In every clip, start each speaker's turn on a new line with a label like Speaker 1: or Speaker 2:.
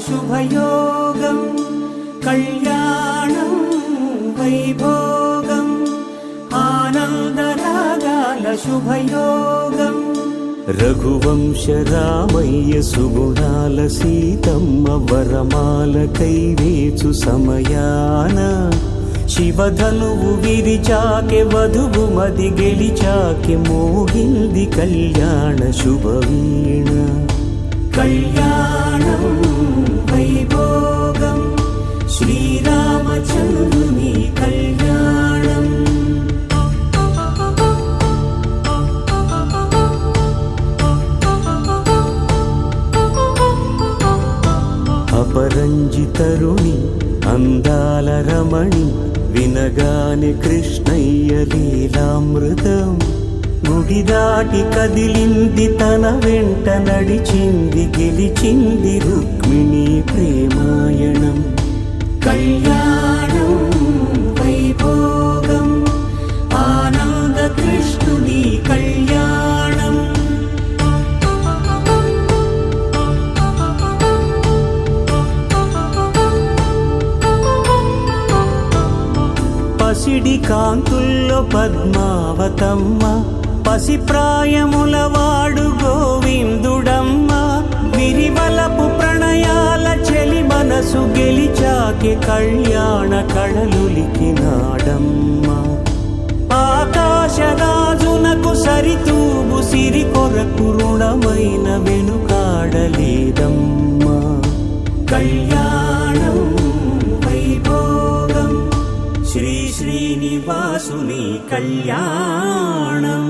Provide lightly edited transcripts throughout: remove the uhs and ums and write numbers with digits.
Speaker 1: శుభయోగం కళ్యాణం వైభోగం ఆనందరాగాల శుభయోగం రఘువంశ రామయ్య సుగుణాల సీతమ్మ వరమాల కైవేచు సమయాన శివధనువు విరిచాకె వధువు మది గెలిచాకె మోగింది కళ్యాణ శుభవీణ కళ్యాణం వైభోగం శ్రీరామచంద్రుని కళ్యాణం అపరంజి తరుణి అందాల రమణి వినగాని కృష్ణయ్య లీలామృతం గుడి దాటి కదిలింది తన వెంట నడిచింది గెలిచింది రుక్మిణి ప్రేమాయణం కళ్యాణం వైభోగం ఆనంద కృష్ణుని కళ్యాణం పసిడి కాంతుల్లో పద్మావతమ్మ పసిప్రాయముల వాడు గోవిందుడమ్మ విరివలపు ప్రణయాల చెలి మనసు గెలిచాకే కళ్యాణ కళలులికినాడమ్మ ఆకాశరాజునకు సరితూగు సిరి కొరకు రుణమైన వెనుకాడలేదమ్మ కళ్యాణం వైభోగం శ్రీ శ్రీనివాసుని కళ్యాణం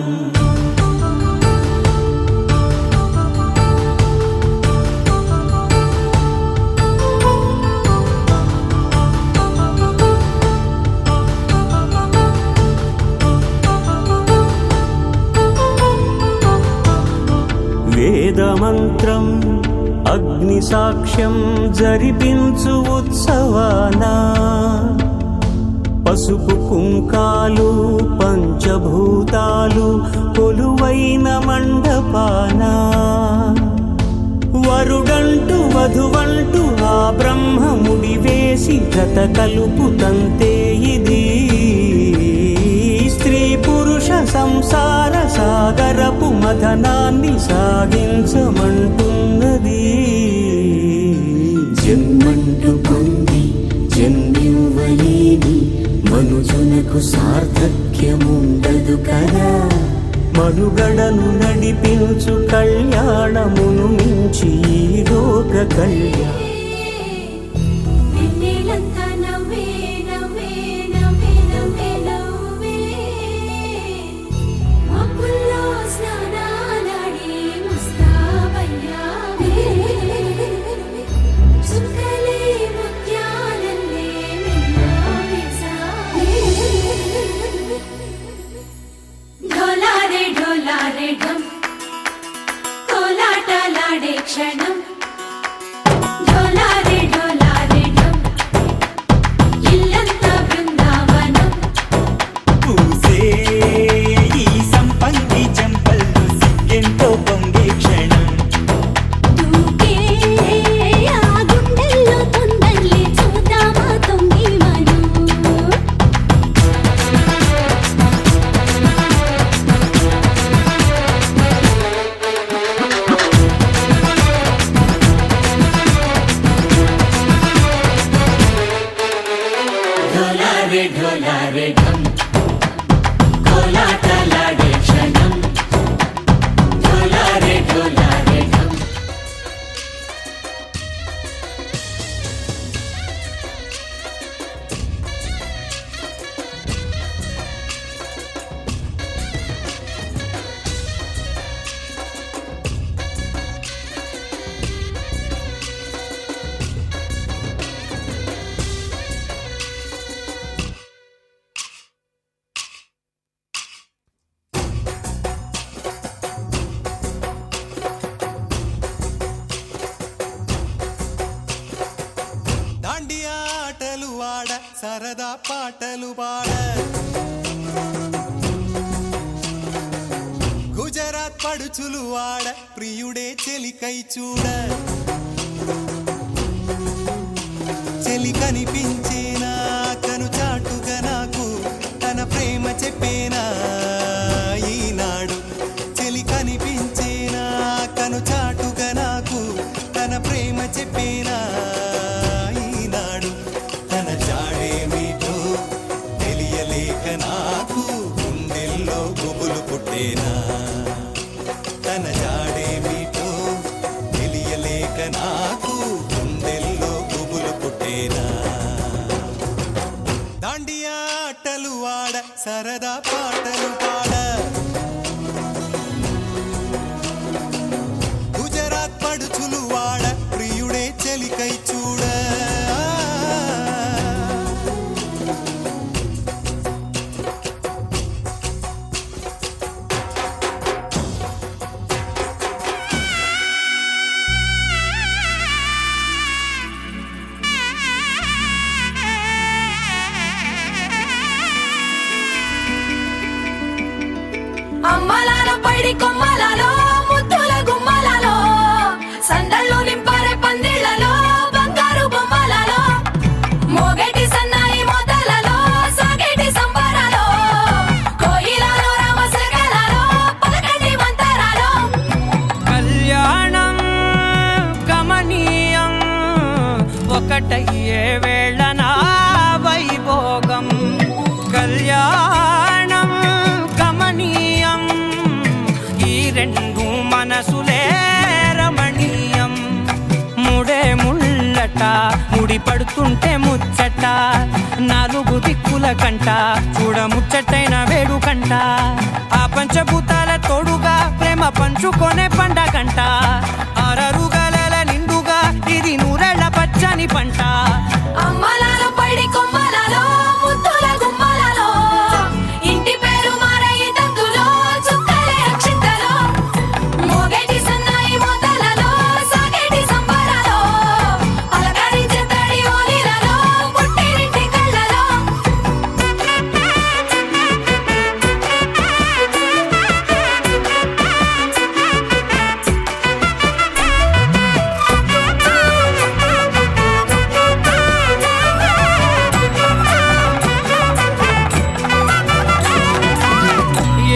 Speaker 1: వేదమంత్రం అగ్ని సాక్ష్యం జరిపించు ఉత్సవానా పసుపు కుంకాలు పంచభూతాలు కొలువైన మండపాన వరుడంటూ వధువంటూ ఆ బ్రహ్మముడి వేసి జత కలుపుతంతే ఇది స్త్రీ పురుష సంసార సాగరపు మథనాన్ని సాగించమంటున్నది జన్మంటూ పొంది జన్మివ్వలేని మనుజునకు సార్థక్యముండదు కదా మనుగడను నడిపించు కళ్యాణమును మించి ఈ లోక కళ్యాణం
Speaker 2: క్షణం
Speaker 3: సరదా పాటలు పాడ గుజరాత్ పడుచులు వాడ ప్రియుడే చెలికై చూడ చెలి కనిపించేనా కను చాటుగా నాకు తన ప్రేమ చెప్పేనా ఈనాడు చెలి కనిపించేనా కను చాటుగా నాకు తన ప్రేమ చెప్పేనా ఈనాడు తన జాడేమిటో తెలియలేక నాకు గుండెల్లో గుబులు పుట్టేనా తన జాడేమిటో తెలియలేక నాకు గుండెల్లో గుబులు పుట్టేనా దాండియా ఆటలు ఆడ సరదా పాటలు పాడ గుజరాత్ పడుచులు వాడ ప్రియుడే చెలికై చూడ
Speaker 2: అమ్మలాల పైడి కొమ్మలలో ముద్దుల గుమ్మలలో సందళ్ళు నింపరే పందిళ్లలో బంగారు బొమ్మలలో మోగేటి సన్నాయి మొదలలో సాగేటి సంబరాలో కోయిలలో రామశకలలో పలకండి మంతరాలో
Speaker 4: కళ్యాణం గమనీయం ఒకటయ్యే వేళ నా వైభోగం కళ్యాణం గమనీయం ఈ రెండు మనసులే రమణీయం ముడే ముళ్ళట ముడి పడుతుంటే ముచ్చట నాలుగు దిక్కుల కంట చూడ ముచ్చటైన వేడుకంట ఆ పంచభూతాల తోడుగా ప్రేమ పంచుకొనే పండగంట ఆరరుగల నిండుగా ఇది నూరెళ్ళ పచ్చని పంట
Speaker 2: అమ్మలాల పైడి కొమ్మలలో ముద్దుల గుమ్మలలో ఇంటి పేరు మారయి తందులో చుక్కలే అక్షింతలో మోగేటి సన్నాయి మొదలలో సాగేటి సంబరాలో పలకరించే తడి ఓలిలలో పుట్టినింటి కళ్ళలో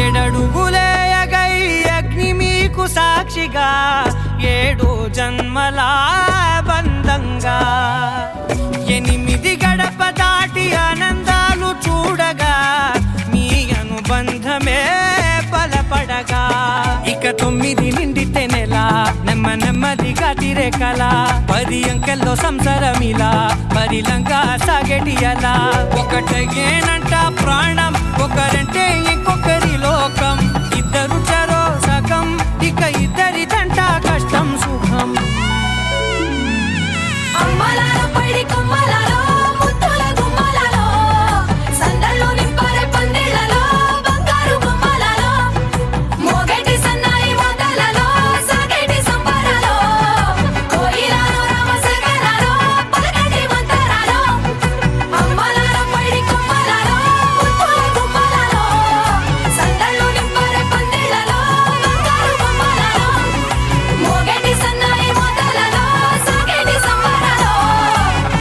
Speaker 4: ఏడడుగులే ఎగై అగ్ని మీకు సాక్షిగా ఏడు జన్మల బంధంగా ఎనిమిది గడప దాటి ఆనందాలు చూడగా మీ అనుబంధమే బలపడగా ఇక 9 నిండితే నెల నెమ్మదిగా తిరేకల 10 అంకెల్లో సంసారమిలా పరిలంగా సాగేటి అలా ఒకటేనంట ప్రాణం ఒకరంటే ఇంకొకరి లోకం ఇద్దరు చరో సగం ఇక ఇద్దరి దంట కష్టం సుఖం
Speaker 2: అమ్మలాల పైడి కొమ్మలలో ముద్దుల గుమ్మలలో సందళ్ళు నింపరే పందిళ్లలో బంగారు బొమ్మలలో మోగేటి సన్నాయి మొదలలో సాగేటి సంబరాలో కోయిలలో రామశకలలో పలకండి మంతరాలో అమ్మలాల పైడి కొమ్మలలో ముద్దుల గుమ్మలలో సందళ్ళు నింపరే పందిళ్లలో బంగారు బొమ్మలలో మోగేటి సన్నాయి మొదలలో సాగేటి సంబరాలో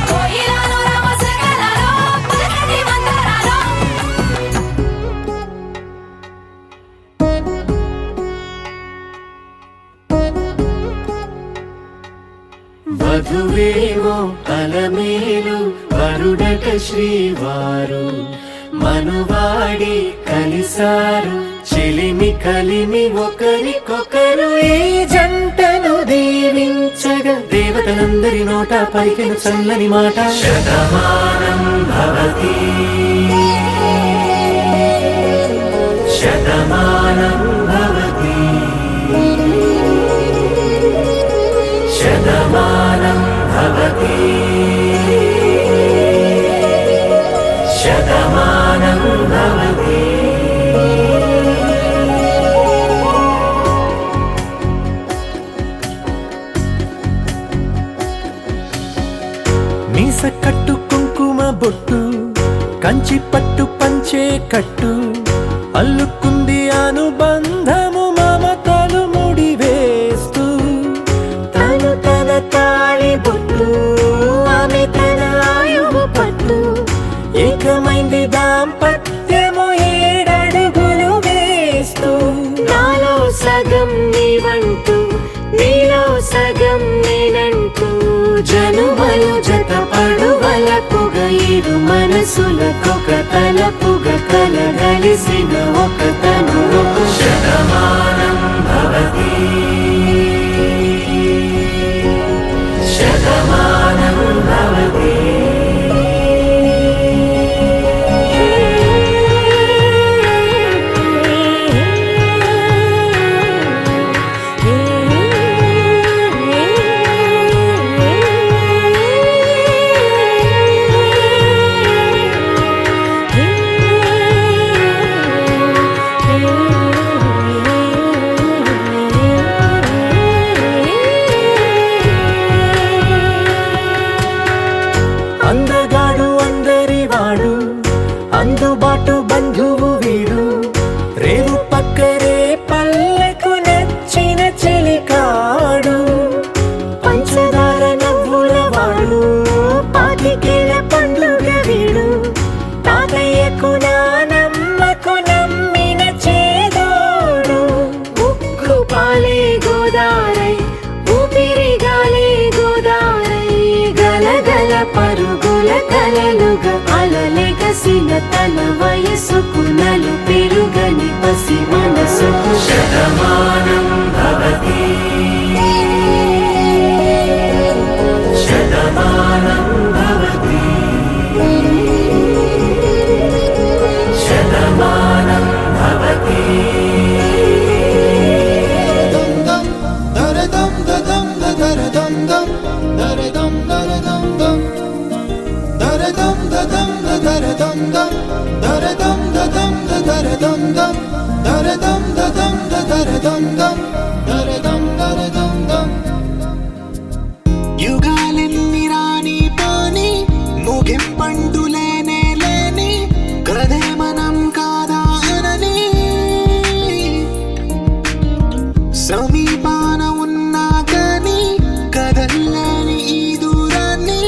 Speaker 2: కోయిలలో రామశకలలో పలకండి మంతరాలో
Speaker 1: వధువేమో అలమేలు వరుడట శ్రీవారు మనువాడి కలిసారు చెలిమి కలిమి ఒకరికొకరు ఈ జంటను దీవించగా దేవతలందరి నోట పలికిన చల్లని మాట శతమానం భవతి శతమానం భవతి శతమానం భవతి శతమానం భవతి మీస కట్టు కుంకుమ బొట్టు కంచి పట్టు పంచే కట్టు అల్లుకుంది అనుబంధము మమతలు ముడివేస్తూ తను తన తాళి బొట్టు ఆమె తన
Speaker 2: జన్మలు జత పడువలపుగ ఇరు మనసులకొక తలపుగ కలగలిసిన ఒక తను
Speaker 1: శతమానం భవతి శతమానం భవతి అందగాడు అందరివాడు అందుబాటు బంధువు వీడు రేవు పక్కరే పల్లెకు నచ్చిన చెలికాడు పంచదార నవ్వుల వాడు పాతికేల పండుగ వీడు తాతయ్యకు నానమ్మకు నమ్మిన చేదోడు ఉక్కు పాలే గోదారై ఊపిరి గాలే గోదారై గలగల పరుగుల కలలుగా అలలెగసిన తన వయసుకు నలు పెరుగని పసి మనసుకు శతమానం భవతి శతమానం భవతి శతమానం భవతి
Speaker 3: యుగాలెన్ని రాని పాని ముగింపండు లేనే లేని కదే మనం కాదా అనని సమీపాన ఉన్నా కానీ కదల్లేని ఈ దూరాన్ని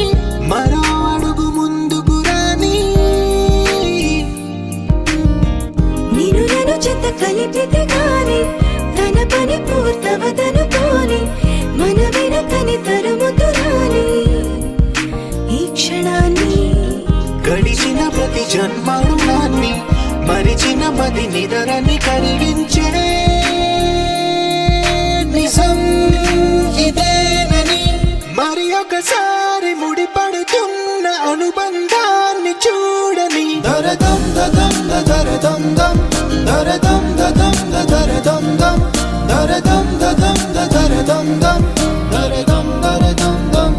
Speaker 3: మరో అడుగు ముందుకు రాని
Speaker 2: నిన్ను నన్ను చెత్త కలిపితే గాని తన పని పూర్తవదనుకోని మన వెనకని తరుముతురాని ఈ క్షణాన్ని
Speaker 3: గడిచిన ప్రతి జన్మరుణాన్ని మరిచిన మది నిదరని కలిగించే నిజం ఇదేనని మరి ఒకసారి ముడిపడుతున్న అనుబంధాన్ని చూడని దరదం దదం దరదం దం దరదం దదం దరదం దం దరదం దదం దరదం దం దరదం దరదం దం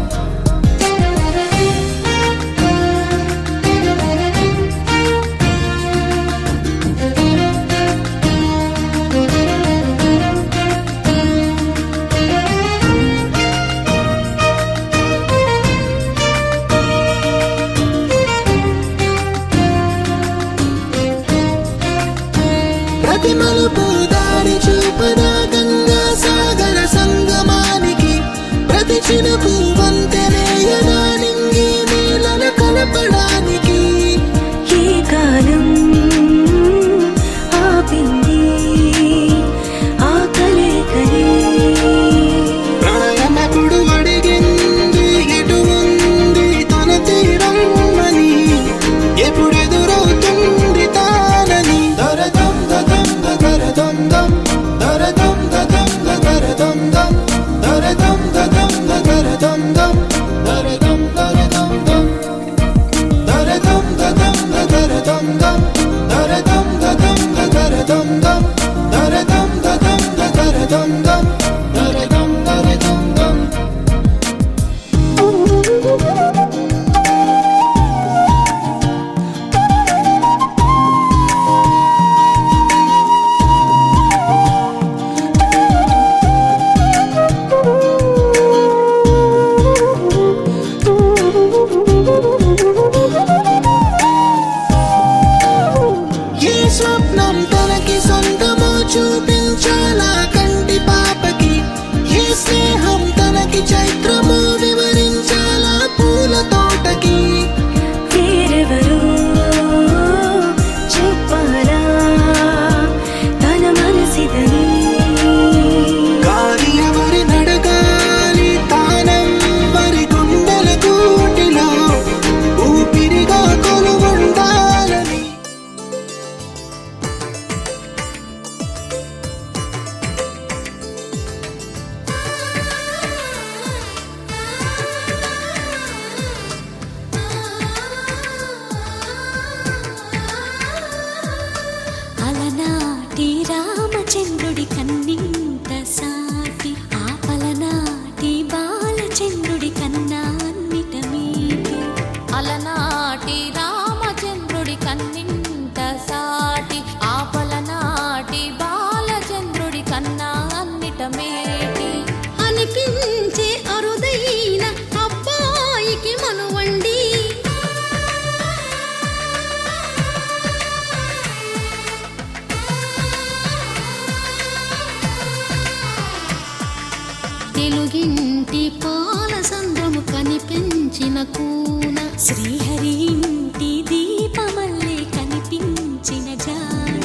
Speaker 2: శ్రీహరి ఇంటి దీపమల్లే కనిపించిన జాన,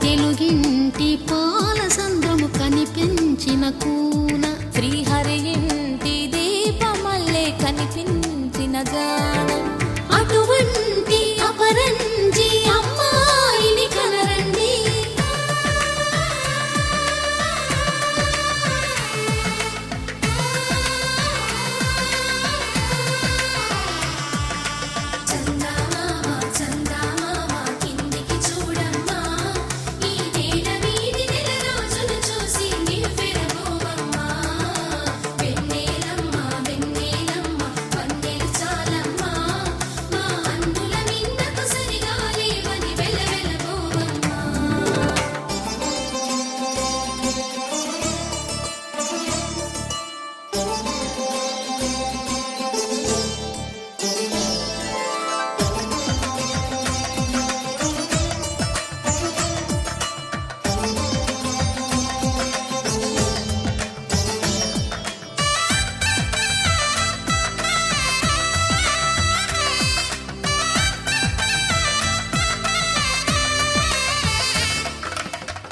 Speaker 5: తెలుగింటి పాల సంద్రము కనిపించిన కూన,
Speaker 2: శ్రీహరి ఇంటి దీపమల్లే కనిపించిన జాన, అటువంటి అపరంజి అమ్మాయిని కనరండి. చందమామ చందమామ కిందికి చూడమ్మా, ఈ నేల వీధి నెల రోజులు చూసి నివ్వెరబోవమ్మా. వెన్నెలమ్మ వెన్నెలమ్మ వన్నెలు చాలమ్మా, మా అందుల మిన్నకు సరిగా లేవని వెలవెలబోవమ్మా.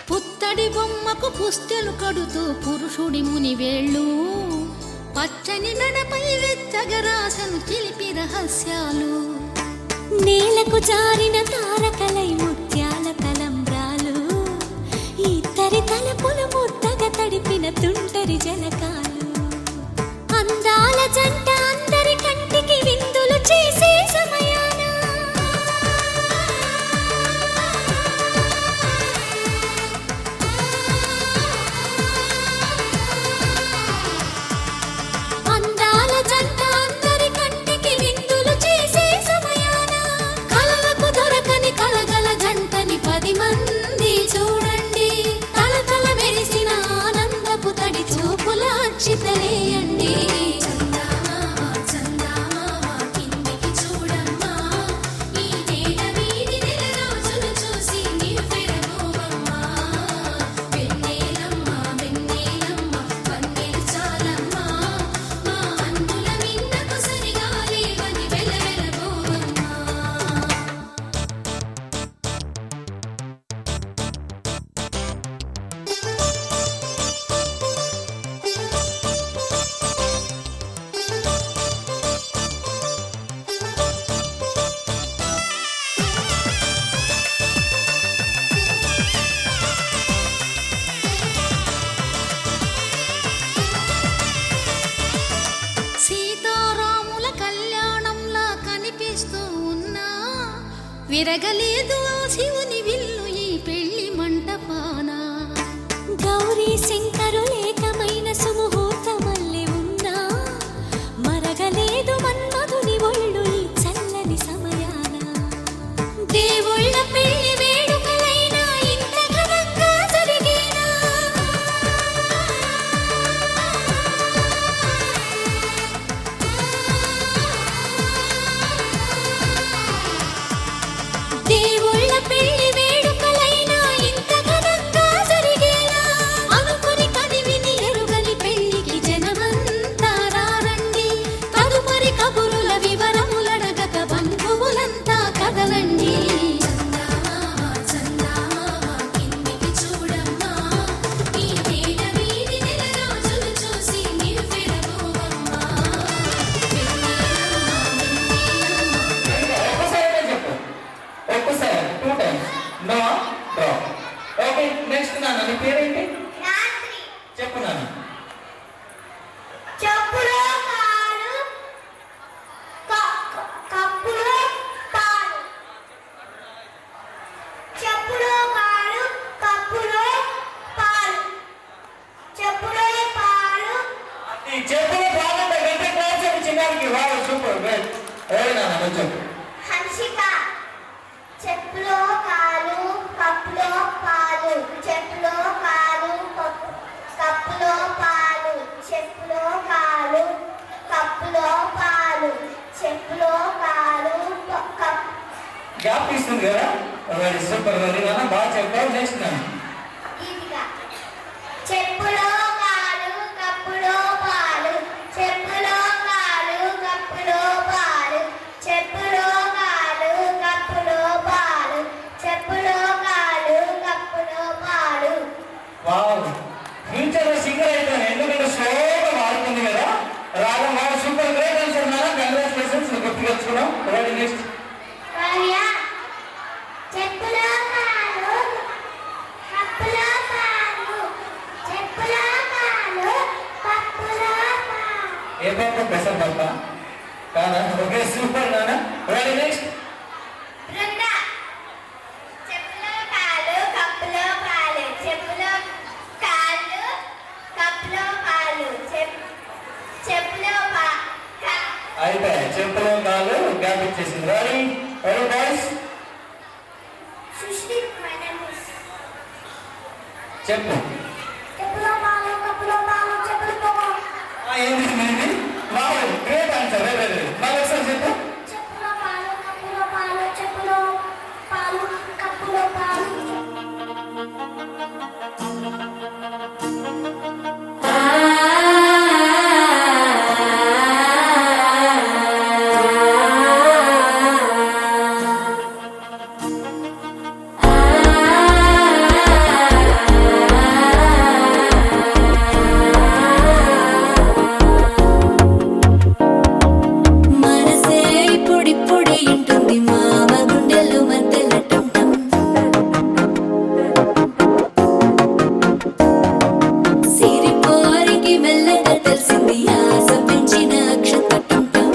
Speaker 5: పుత్తడి బొమ్మకు పుస్తెలు కడుతూ పురుషుడి ముని వేళ్ళు, పచ్చని నడపై వెచ్చగరాసను చిలిపి రహస్యాలు,
Speaker 2: నేలకు జారిన తారకలై ముత్యాల తలంబ్రాలు, ఇద్దరి తలపులు ముద్దగా తడిపిన తుంటరి జలకాలు, అందాల జంట అందరి కంటికి విందులు చేసే సమయాన అందాల జంట అందరి కంటికి విందులు చేసే సమయాన, కలలకు దొరకని కలగల జంటని 10 మంది చూడండి. తలతల మెరిసిన ఆనందపు తడి చూపుల అక్షితలేయండి. చందమామ చందమామ కిందికి చూడమ్మా, ఈ నేల వీధి నెల రోజులు చూసి నివ్వెరబోవమ్మా. వెన్నెలమ్మ వెన్నెలమ్మ వన్నెలు చాలమ్మా, మా అందుల మిన్నకు సరిగా లేవని వెలవెలబోవమ్మా.
Speaker 5: సీతారాముల కళ్యాణంలా కనిపిస్తూ ఉన్నా, విరగలేదు ఆ శివుని విల్లు ఈ పెళ్లి మంటపాన.
Speaker 2: గౌరీ శంకరులేకమైన సుముహూర్తమల్లె ఉన్నా, మరగలేదు మన్మధుని ఒళ్ళు ఈ చల్లని సమయాన. దేవుళ్ళ పెళ్లి వేడుకలైనా ఇంత ఘనంగా జరిగేనా? దేవుళ్ళ పెళ్లి వేడుకలైనా ఇంత ఘనంగా జరిగేనా? అనుకుని కనివిని ఎరుగని పెళ్లికి జనమంతా రారండి. తదుపరి కబురుల వివరములడగక బంధువులంతా కదలండి. చందమామ చందమామ కిందికి చూడమ్మా, ఈ నేల వీధి నెల రోజులు చూసి నివ్వెరబోవమ్మా.
Speaker 6: ఒక్కసారి 2 times. No draw. Okay next నాన్న నీ పేరేంటి? చెప్పు నాన్న.
Speaker 7: చెప్పులో కాలు కప్పులో పాలు, చెప్పులో కాలు కప్పులో పాలు, చెప్పులో పాలు.
Speaker 6: ఈ చెప్పులు బాగుంటాయి గంటే క్లాస్ అని చిన్నారికి వావ్ సూపర్ వెల్. ఓయ్ నాన్న నువ్వు చెప్పు.
Speaker 7: హన్షిక చెప్పులో కాలు కప్పులో పాలు, చెప్పులో కాలు కప్పులో పాలు, చెప్పులో కాలు కప్పులో పాలు, చెప్పులో కాలు కప్పు.
Speaker 6: గ్యాప్ తీసుకుంది కదా వెరీ సూపర్ వెరీ నాన్న బాగా చెప్పావు. నెక్స్ట్ నాన్న.
Speaker 7: గీతిగా చెప్పులో కాలు కప్పులో పాలు, చెప్పులో కాలు కప్పులో పాలు, చెప్పులో
Speaker 6: రెడీ నెక్స్ట్
Speaker 7: కావ్య చెప్పులో కాలు కప్పులో పాలు చెప్పులో కాలు కప్పులో పాలు
Speaker 6: ఏ పాప పెసర్ పాప కాదా ఓకే సూపర్ నాన్న రెడీ నెక్స్ట్
Speaker 7: బృంద చెప్పులో కాలు కప్పులో పాలు చెప్పులో కాలు కప్పులో పాలు చెప్పులో
Speaker 6: అయితే చెప్పులో కాలు గ్యాప్ ఇచ్చేసింది రెడీ రెడీ బాయ్స్
Speaker 7: సృష్టి మనస్
Speaker 6: చెప్పు
Speaker 7: చెప్పులో పాలు కప్పులో పాలు చెప్పులో
Speaker 6: ఏంది బాబు గ్రేట్ ఆన్సర్ వెరీ బాగా ఒకసారి చెప్పు
Speaker 7: చెప్పులో పాలు కప్పులో పాలు చెప్పులో పాలు కప్పులో పాలు
Speaker 2: మనసే ఇప్పుడిప్పుడే ఇంటుంది మామ గుండెల్లో మధ్యల టంటం సిరిపోరికి మెల్లగా తెలిసింది ఆశ పెంచిన అక్షత టంటం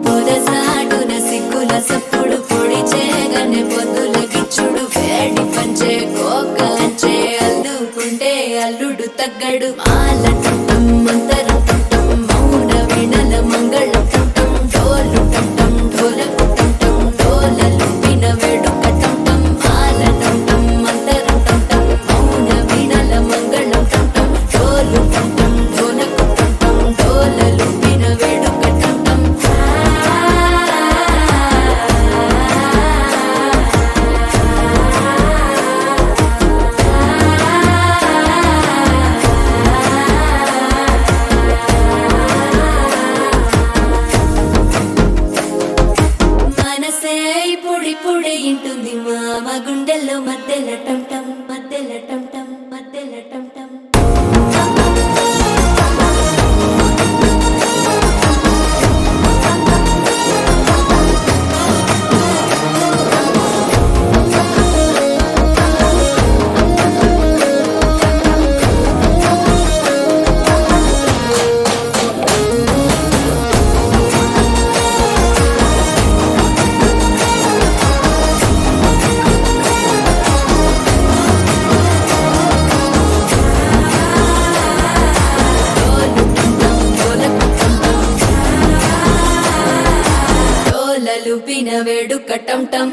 Speaker 2: పొదసాటున సిగ్గుల సప్పుడు పొడి చేయగానే పొద్దుల గిచ్చుడు వేడి పంచే కోకలంచే అల్లుకుంటే అల్లుడు తగ్గడు మాల టంటం మంతరం టంటం మౌన వినల మంగళం టంటం డోలు టంటం ఢోలకు టంటం డోలలు విన వేడుక టంటం మాల టంటం మంతరం టంటం మౌన వినల మంగళం టంటం డోలు టంటం ఢోలకు టంటం డోలలు విన వేడుక టంటం మనసే ఇప్పుడిప్పుడే ఇంటుంది మామ గుండెల్లో మధ్యల టంటం మధ్యల టంటం మధ్యల టంటం డోలు టంటం డోలకు టంటం డోలలు పిన వేడుక టంటం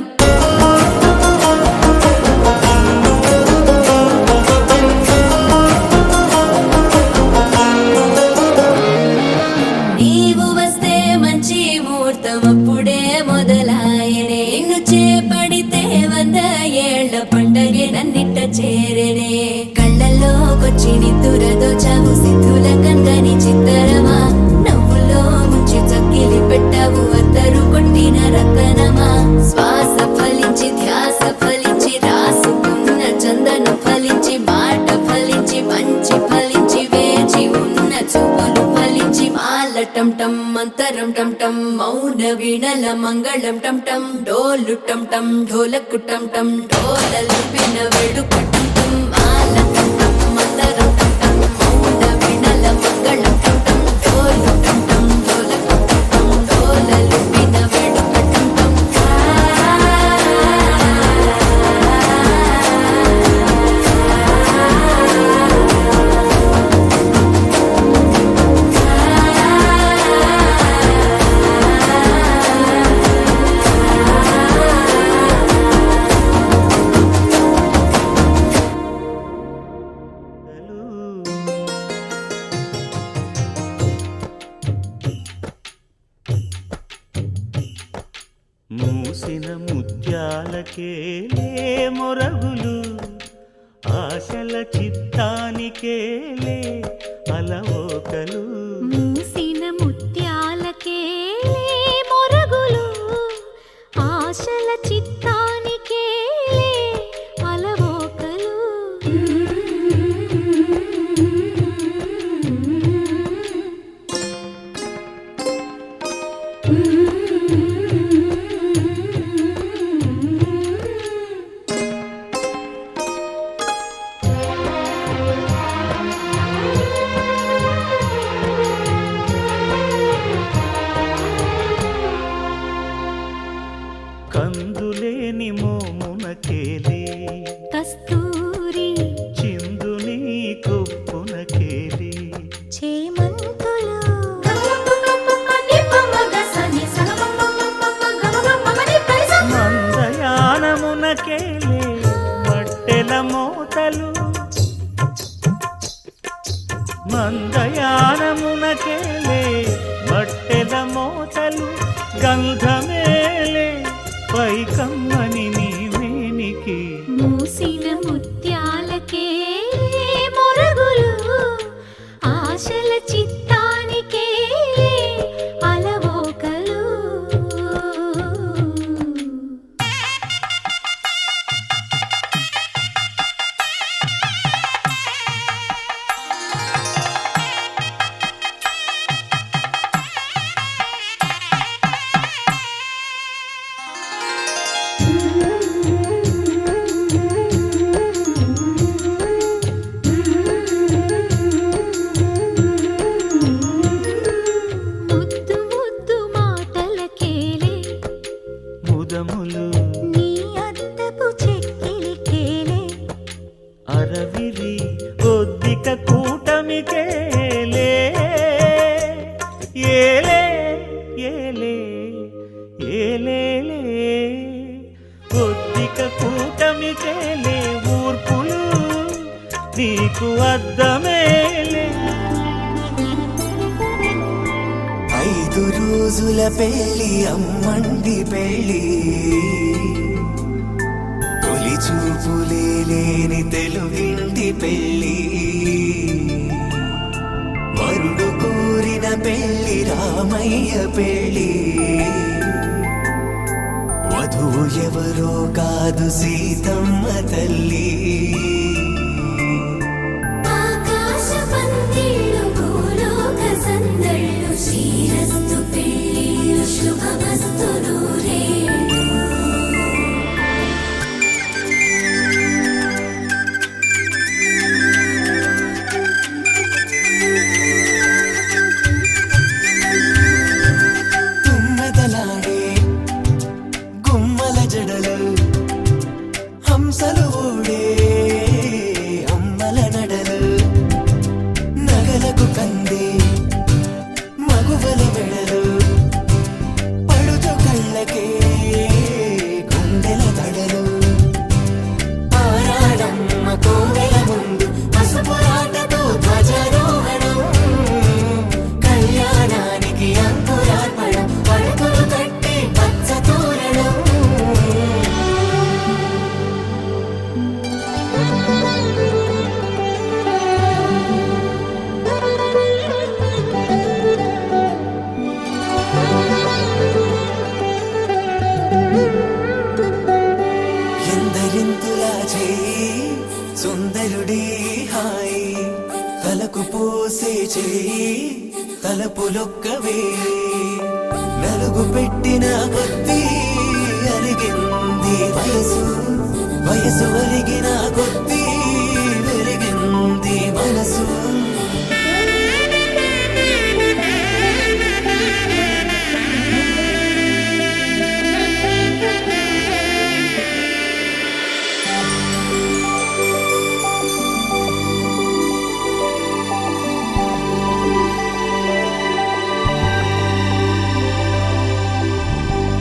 Speaker 2: నీవు వస్తే మంచి ముహూర్తం అప్పుడే మొదలాయనే నిన్ను చేపడితే 100 ఏళ్ల పండగే నన్నిట్ట చేరనే కళ్ళల్లోకొచ్చి నిద్దురదోచావు సిద్ధుల కందని చిత్తరమా నవ్వులో ముంచి చక్కిలి పెట్టావు అద్దరు కొట్టిన రతనమా శ్వాస ఫలించి ధ్యాస ఫలించి రాసుకున్న చందనం ఫలించి మాట ఫలించి మంచి ఫలించి వేచి ఉన్న చూపులు ఫలించి మాల టంటం మంతరం టంటం మౌన వీణల మంగళం టంటం డోలు టంటం ఢోలకు టంటం డోలలు విన వేడుక టంటం మాల టంటం మంతరం టంటం మౌన వీణల మంగళం టంటం డోలు టంటం ఢోలకు టంటం డోలలు విన వేడుక టంటం
Speaker 1: మూసిన ముత్యాలకేలే మొరగులు ఆశల చిత్తానికేలే అలవోకలు
Speaker 2: మూసిన ముత్యాలకేలే మొరగులు ఆశల చిత్తానికేలే అలవోకలు
Speaker 5: బంతులు
Speaker 1: మందయానమునకేలే మట్టెల మోతలు మందయానమునకేలే మట్టెల మోతలు గంధమేలే పైకమ్మని నీవేనికి
Speaker 5: మూసిన ముత్యాలకే మొరగులు ఆశల చిత్తానికే అలవోకలు ముద్దు ముద్దు మాటలకేలే
Speaker 1: ముదములు
Speaker 5: నీ అద్దపు చెక్కిలికేలే
Speaker 1: అరవిరి ఒద్దిక కూటమికేలే ఏలే ఏలే ఏలేలే ఒద్దిక కూటమికేలే ఊర్పులు నీకు అద్దమేలే
Speaker 3: 5 రోజుల పెళ్లి అమ్మండి పెళ్లి తొలి చూపులే లేని తెలుగింటి పెళ్లి వరుడు కోరిన పెళ్లి రామయ్య పెళ్లి వధువు ఎవరో కాదు సీతమ్మ తల్లి
Speaker 2: ఆకాశ పందిళ్ళు భూలోక సందళ్ళు శ్రీరస్తు పెళ్ళిళ్ళు శుభమస్తు నూరేళ్ళు
Speaker 3: తుమ్మెదలాడే గుమ్మల జడలు హంసలు ఊడే అమ్మల నడలు నగలకు కంది మగువల మెడలు పడుచు కళ్ళకే గుండెల తడలు ఆరాడమ్మ కోవెల ముందు పసుపురాటతో ధ్వజారోహణం కళ్యాణానికి అంకురార్పణం పడుకులు కట్టి పచ్చ తోరణం ఎందరింతులా చేయి సుందరుడి హాయి తలకు పోసే చేయి తలపులొక్కవే నలుగు పెట్టిన కొద్దీ అలిగింది వయసు వయసు ఒరిగిన కొద్దీ వెలిగింది మనసు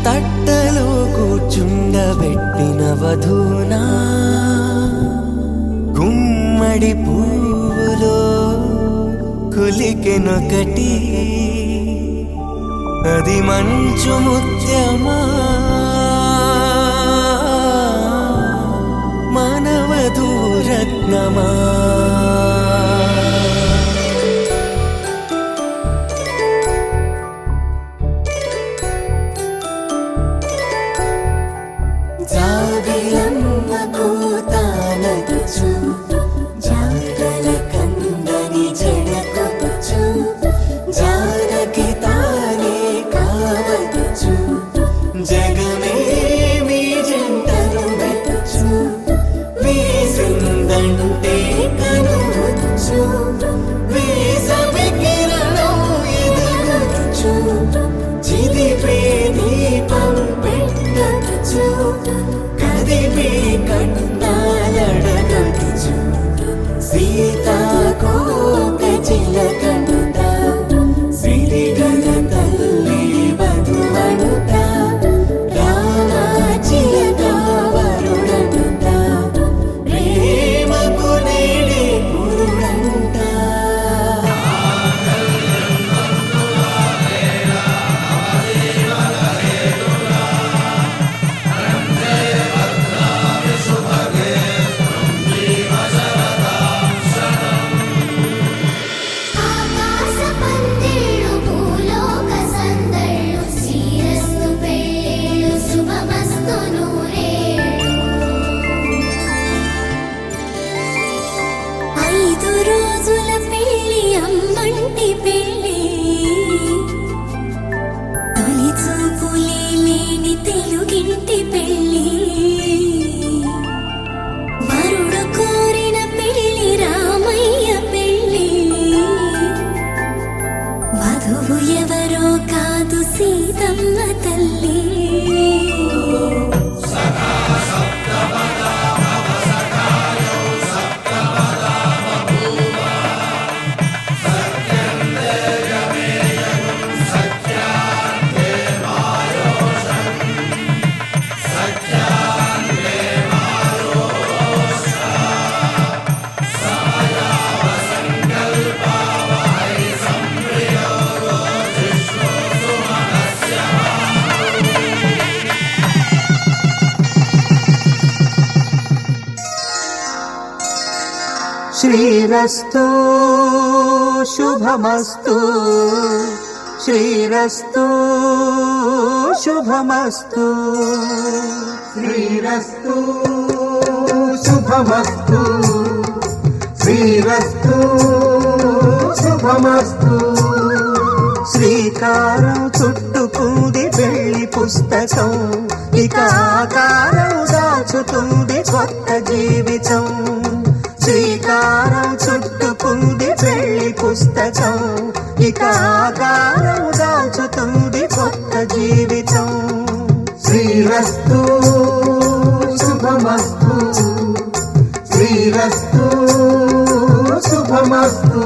Speaker 3: తట్టలో కూర్చుండబెట్టిన వధూనా గుమ్మడి పువ్వులో కులికెనొకటి అది మంచు ముత్యమా మానవధూరత్నమా
Speaker 2: జాబిలమ్మ కూతానదుచు జాగల కందని జడకొచ్చు జానకి తానే కావదుచు
Speaker 3: జగమే మీ జంటను వెతుచు వీసిందంటే కను
Speaker 2: వధువు ఎవరో కాదు సీతమ్మ తల్లి
Speaker 1: శ్రీరస్తు శుభమస్తు శ్రీరస్తు శుభమస్తు శ్రీరస్తు శుభమస్తు శ్రీరస్తు శుభమస్తు శ్రీకారం చుట్టుకుంది పెళ్లి పుస్తకం ఇక ఆకారం దాచుతుంది కొత్త జీవితం శ్రీకారం చుట్టుకుంది పెళ్లి పుస్తకం ఇక ఆకారం దాచుతుంది కొత్త జీవితం శ్రీరస్తు శుభమస్తు శ్రీరస్తు శుభమస్తు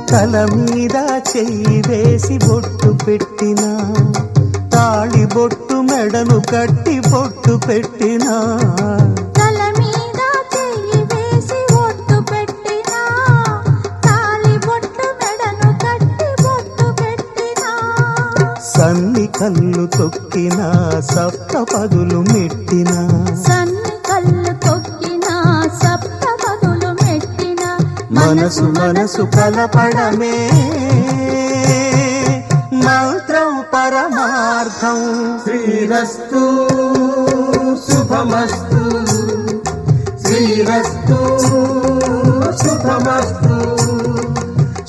Speaker 1: తల మీద చెయ్యి వేసి బొట్టు పెట్టినా తాళి బొట్టు మెడను కట్టి బొట్టు పెట్టినా
Speaker 5: తల మీద చెయ్యి వేసి బొట్టు పెట్టినా తాళి బొట్టు మెడను కట్టి బొట్టు పెట్టినా
Speaker 1: సన్ని కళ్ళు తొక్కినా సప్త పదులు మెట్టినా
Speaker 5: సన్ని కళ్ళు తొక్కినా సప్త పదులు మెట్టినా
Speaker 1: మనసు మనసు కలపడమే మంత్రం పరమార్థం శ్రీరస్తు శుభమస్తు శ్రీరస్తు శుభమస్తు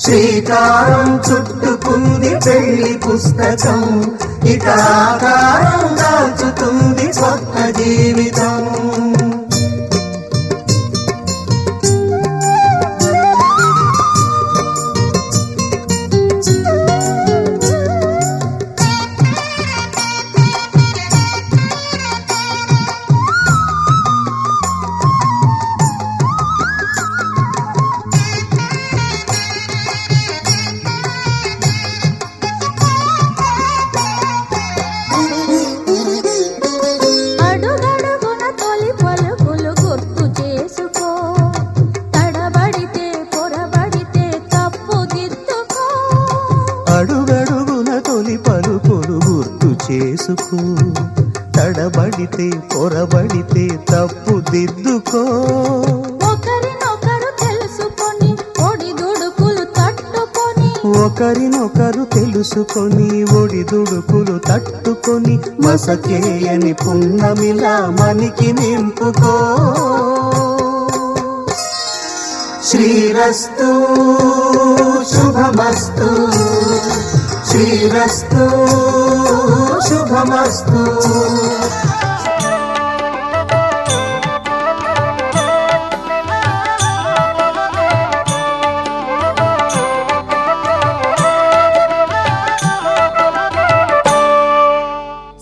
Speaker 1: శ్రీకారం చుట్టుకుంది పెళ్లి పుస్తకం ఇక ఆకారం దాల్చుతుంది కొత్త జీవితం
Speaker 5: అడుగడుగున తొలి పలుకులు గుర్తు చేసుకో తడబడితే పొరబడితే తప్పు దిద్దుకో
Speaker 1: అడుగడుగున తొలి పలుకులు గుర్తు చేసుకో తడబడితే పొరబడితే తప్పు దిద్దుకో
Speaker 5: ఒకరినొకరు తెలుసుకొని ఒడిదుడుకులు తట్టుకొని
Speaker 1: ఒకరినొకరు తెలుసుకొని ఒడిదుడుకులు తట్టుకొని మసకేయని పున్నమిలా మనికి నింపుకో శ్రీరస్తు శుభమస్తు శ్రీరస్తు శుభమస్తు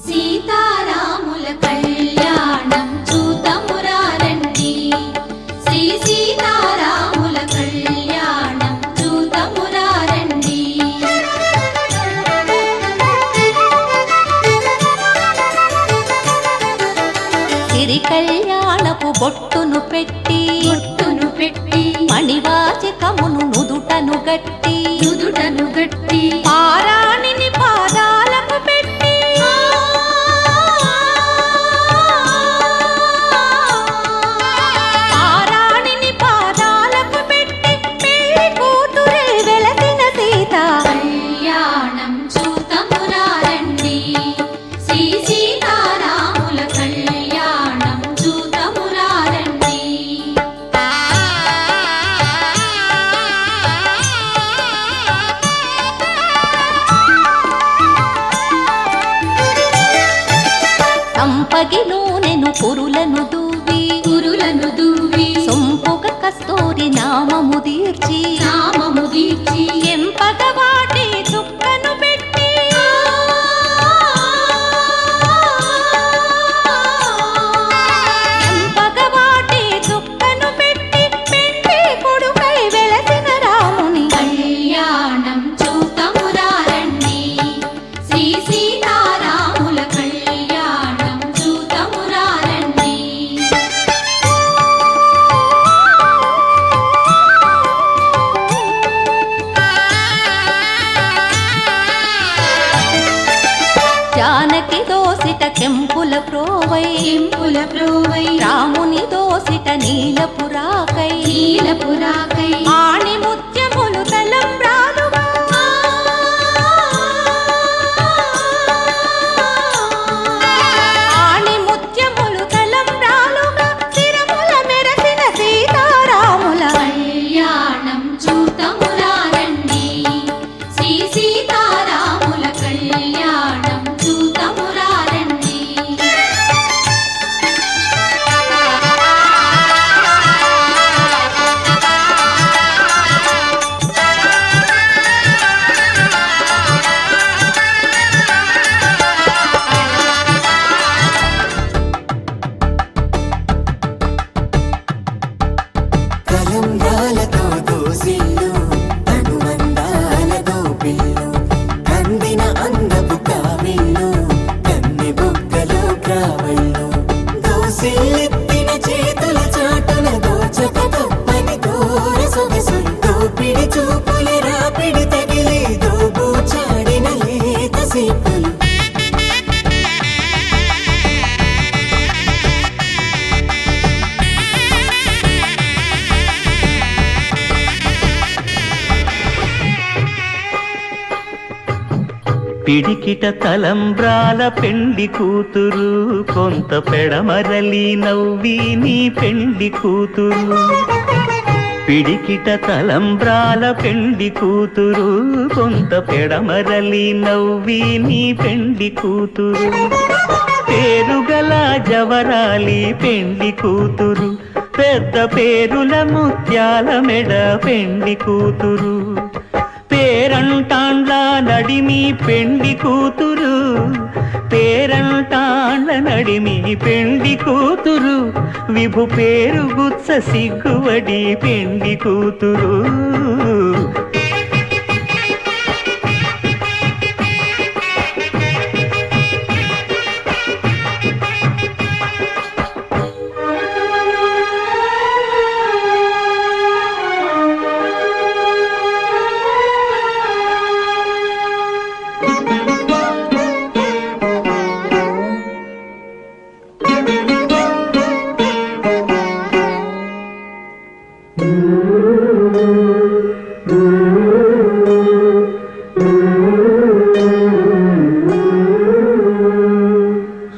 Speaker 2: సీతారాముల కళ్యాణం చూతమురారండి శ్రీ సీతారాముల కళ్యాణం చూతమురారండి
Speaker 5: సిరి కళ్యాణపు బొట్టును పెట్టి మణివాచకమును నుదుటను గట్టి పారాణిని పాదాలకు పెట్టి పారాణిని పాదాలకు పెట్టి పెళ్లి కూతురే వెలసిన సీత
Speaker 2: కళ్యాణం చూతమురా
Speaker 5: కమ్మగి నూనెను పురులను దువ్వి సొంపుగ కస్తూరి నామము దీర్చి ఎంపగ వాటి చుక్కను పెట్టి ఎంపగ వాటి చుక్కను పెట్టి పెండి కొడుకై వెలసిన రాముని
Speaker 2: కళ్యాణం చూతమురారండి శ్రీ సీతారాముల కళ్యాణం చూతమురారండి
Speaker 5: జానకి దోసిట కెంపుల ప్రోవై రాముని దోసిట నీలపురాకై ఆణి ముత్యములు తలంబ్రాలుగా ఆణి ముత్యములు తలంబ్రాలుగా శిరముల మెరసిన సీతారాముల
Speaker 2: కళ్యాణం చూతమురారండి శ్రీ సీతారాముల కళ్యాణం చూతమురారండి
Speaker 8: కలంబ్రాలతో దోసిళ్ళు అనుమందాలతో పిల్లు కందిన అందపు కావిళ్ళు కన్నె బుగ్గలో క్రావళ్ళు దోసిళ్ళెత్తిన చేతుల చాటున దోచక తప్పని దూర సొగసులు దోపిడి చూపుల రాపిడి తగిలి దోబూచాడిన లేత సీపులు
Speaker 1: పిడికిట తలంబ్రాల పెండి కూతురు కొంత పెడమరలి నవ్వి నీ పెండి కూతురు పిడికిట తలంబ్రాల పెండి కూతురు కొంత పెడమరలి నవ్వి నీ పెండి కూతురు పేరుగల జవరాలి పెండి కూతురు పెద్ద పేరుల ముత్యాల మెడ పెండి కూతురు పేరంటాండ్ల నడిమి పెండి కూతురు పేరంటాండ్ల నడిమి పెండి కూతురు విభు పేరు గుత్స సిగ్గువడి పెండి కూతురు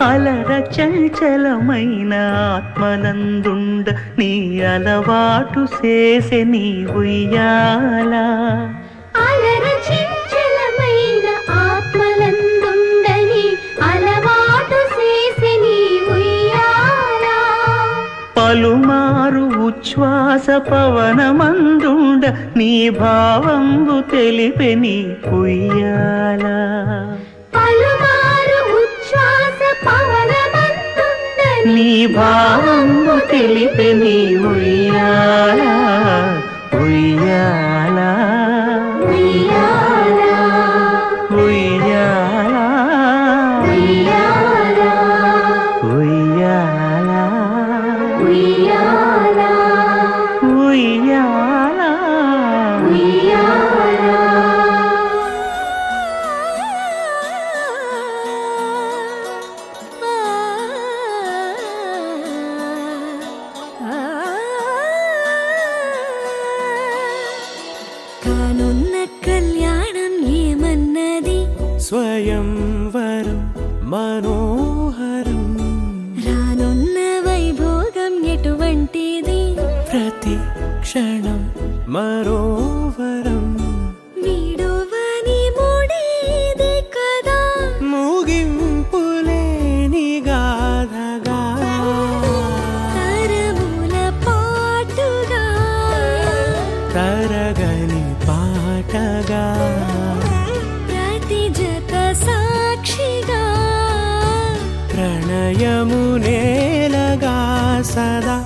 Speaker 1: అలర చంచలమైన ఆత్మనందుండ నీ అలవాటు చేసే నీ ఉయ్యాల
Speaker 7: అలర చంచలమైన ఆత్మలందుండని అలవాటు చేసి నీ ఉయ్యాల
Speaker 1: పలుమారు ఉచ్ఛ్వాస పవనమందుండ నీ భావంబు తెలిపే నీ ఉయ్యాల
Speaker 7: పలుమారు ఉచ్ఛ్వాస పవనమందుండని
Speaker 1: నీ భావంబు తెలిపే నీ ఉయ్యాల ఉయ్యాల
Speaker 7: ఉయ్యాల
Speaker 1: ఉయ్యాల
Speaker 7: ఉయ్యాల
Speaker 1: ఉయ్యాల
Speaker 7: ఉయ్యాల
Speaker 1: ఉయ్యాల
Speaker 7: ఉయ్యాల
Speaker 2: కానున్న కళ్యాణం ఏమన్నది
Speaker 3: స్వయంవరం మనోహరం
Speaker 2: రానున్న వైభోగం ఎటువంటిది
Speaker 3: ప్రతి క్షణం మరోవరం
Speaker 2: వీడువని మూడేది కదా
Speaker 3: ముగింపులేని గాథ
Speaker 4: హృదయము నేలగా సదా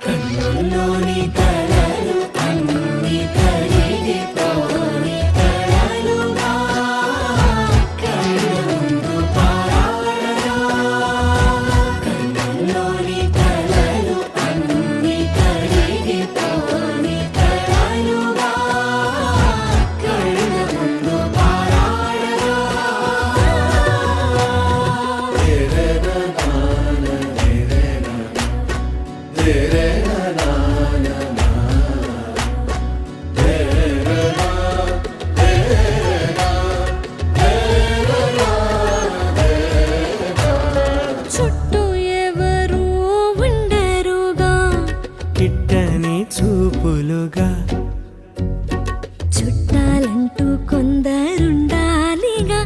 Speaker 8: కన్నుల్లోని కలలు అన్ని కరిగిపోని కలలుగా కళ్ళ ముందు పారాడగా కన్నుల్లోని కలలు అన్ని కరిగిపోని కలలుగా కళ్ళ ముందు పారాడగా
Speaker 2: చుట్టూ ఎవరు ఉండరుగా
Speaker 4: కిట్టని చూపులుగా
Speaker 2: చుట్టాలంటూ కొందరుండాలిగా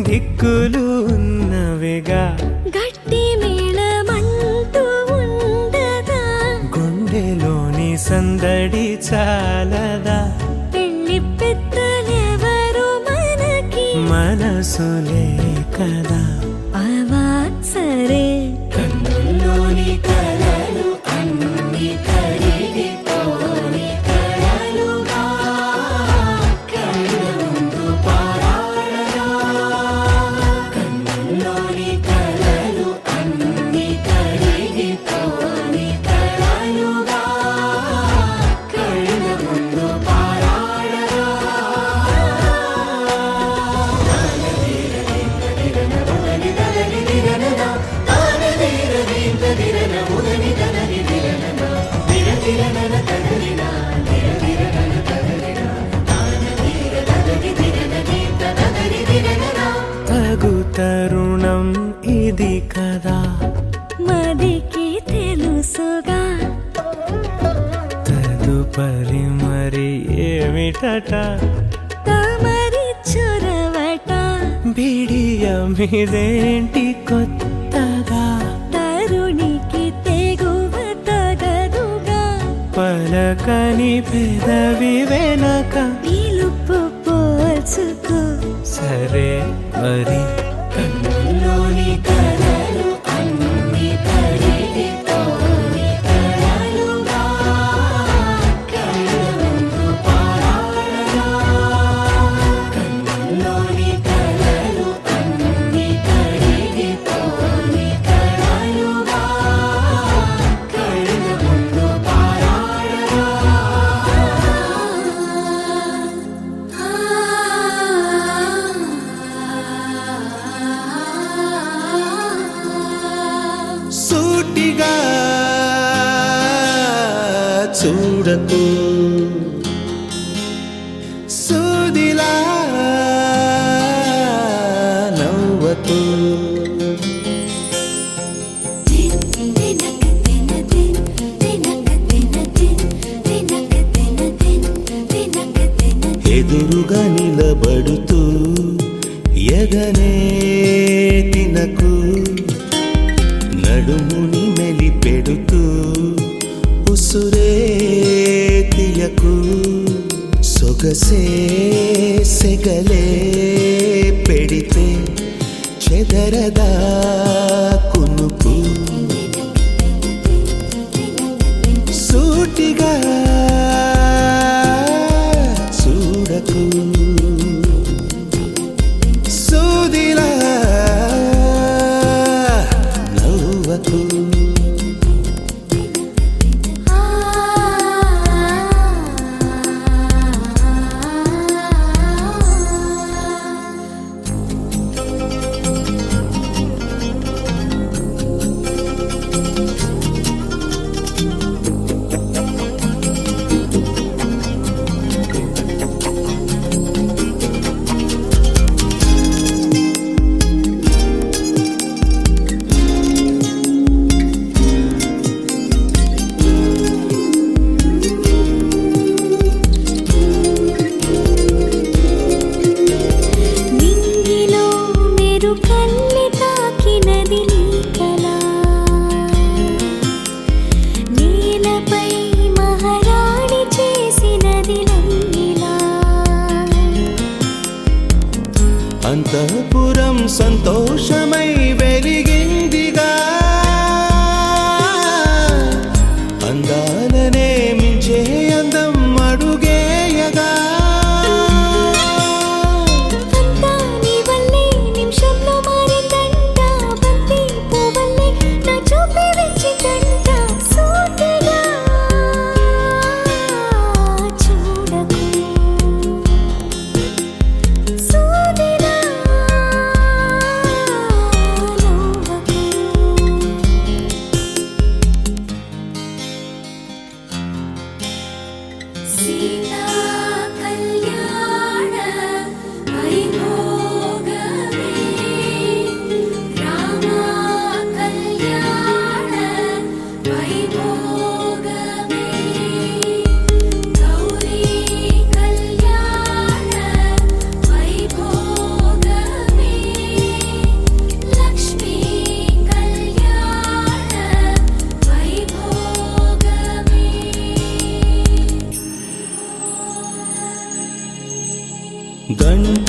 Speaker 4: దిక్కులు ఉన్నవిగా
Speaker 2: గట్టి మేళమంటూ ఉండగా
Speaker 4: గుండెలోని సందడి చాలదా
Speaker 2: పెళ్లి పెద్దలెవరు మనకి
Speaker 4: మనసులే కదా
Speaker 2: అవా సరే
Speaker 8: కన్నుల్లోని కలలు అన్ని కరిగిపోని కలలుగా కళ్ళ ముందు పారాడగా కన్నుల్లోని కలలు అన్ని కరిగిపోని కలలుగా కళ్ళ ముందు పారాడగా
Speaker 4: తగు తరుణం ఇది కదా
Speaker 2: మదికి తెలుసుగా
Speaker 4: తదుపరి మరి ఏమిటట
Speaker 2: తమరి చొరవట
Speaker 4: బిడియమిదేంటి కొత్తగా
Speaker 2: తరుణికి తెగువ తగదుగా
Speaker 4: పలకని పెదవి వెనక
Speaker 2: పిలుపు పోల్చుకో
Speaker 4: సరే మరి
Speaker 8: కన్నుల్లోని కలలు అన్ని కరిగిపోని కలలుగా కళ్ళ ముందు పారాడగా కన్నుల్లోని కలలు అన్ని కరిగిపోని కలలుగా కళ్ళ ముందు పారాడగా
Speaker 3: సూటిగా చూడకు సూదిలా నవ్వకు ఎదురుగా నిలబడుతూ ఎదనే తినకు నడుముని మెలిపెడుతూ ఉసురే తీయకు సొగసే సెగలే పెడితే చెదరదా కునుకు సూటిగా చూడకు సూదిలా నవ్వకు అంతఃపురం సంతోషమై వెలిగిందిగా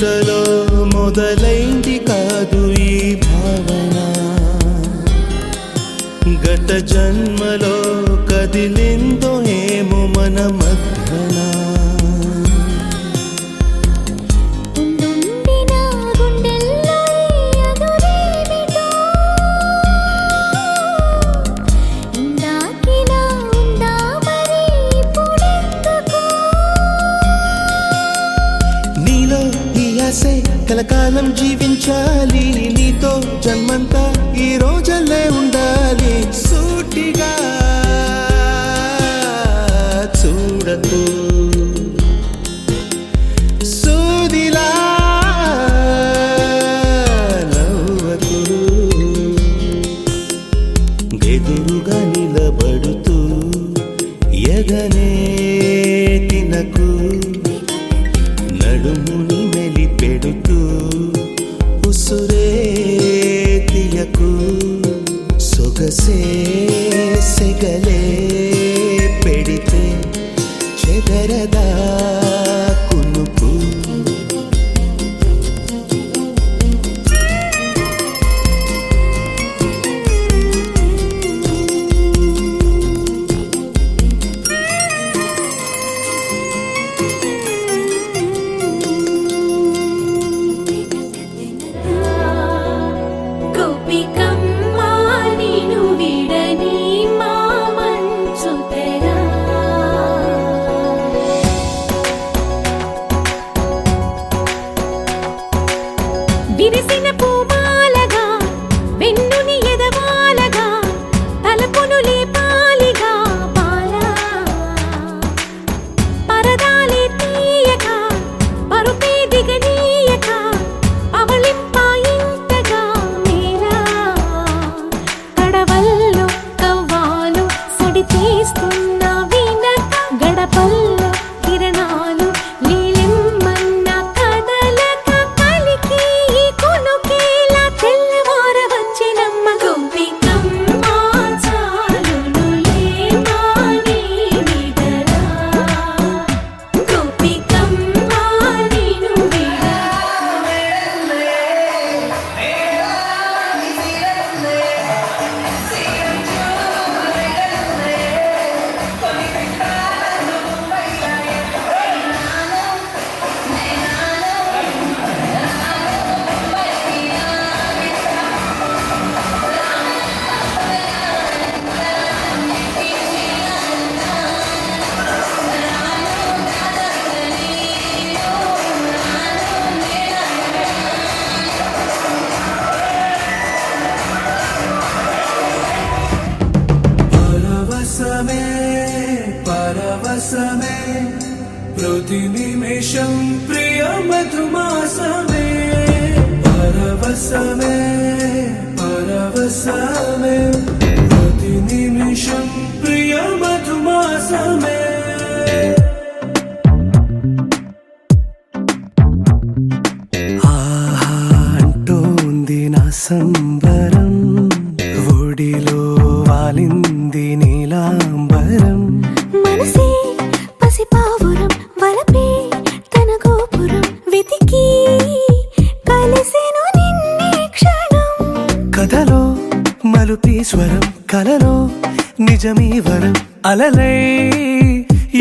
Speaker 3: పుటలో మొదలైంది కాదు ఈ భావన, గత జన్మలో కదిలిందో ఏమో మన మధ్యన.
Speaker 7: ఉండుండిన గుండెల్లో ఈ అదురేమిటో, ఇందాకిలా ఉందా మరి ఇప్పుడెందుకు?
Speaker 3: నీలో ఈ ఆశే కలకాలం జీవించాలి, నీతో జన్మంతా ఈ రోజల్లే ఉండాలి. సూటిగా చూడకు, సూదిలా నవ్వకు, ఎదురుగా నిలబడుతూ ఎగనే తినకు, నడుముని మెలిపెడుతూ ఉసురే తీయకు, సొగసే సెగలే పెడితే చెదరదా కునుకు.
Speaker 2: గోపికమ్మ నిను విడని మా మంచు తెర, విరిసిన పూమాలగా వెన్నుని ఎదవాలగా తలపును లేపాలిగా బాల, పరదాలే తీయక పరుపే దిగనీయక అవలింపాయింతగా మేరా, కడవల్లో కవ్వాలు సడి తీస్తున్న వినక, గడపల్లో కిరణాలు నీలిమ్మన్న కదలక, కలికి ఈ కొనుకేలా తెల్లవార వచ్చినమ్మ. గోపికమ్మ చాలునులే మాని నిదరా, గోపికమ్మ నిను విడరా.
Speaker 4: పరవశమే పరవశమే ప్రతి నిమిషం ప్రియ మధుమాసమే, పరవశమే పరవశమే ప్రతి నిమిషం ప్రియ మధుమాసమే. ఆహా అంటోంది నా సంబరం, ఒడిలో వాలింది నీలాంబరం.
Speaker 7: మనసే పసిపావురం వలపే తన గోపురం వెతికి కలిసెను నిన్నే క్షణం.
Speaker 4: కథలో మలుపి స్వరం కలలో నిజమీ వరం, అలలై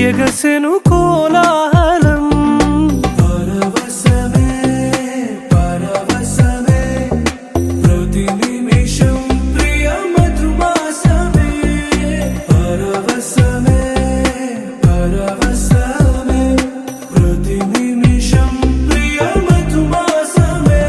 Speaker 4: ఎగసెను కోలాహలం. పరవశమే పరవశమే ప్రతి నిమిషం ప్రియ మధుమాసమే, పరవశమే పరవశమే ప్రతి నిమిషం ప్రియ మధుమాసమే.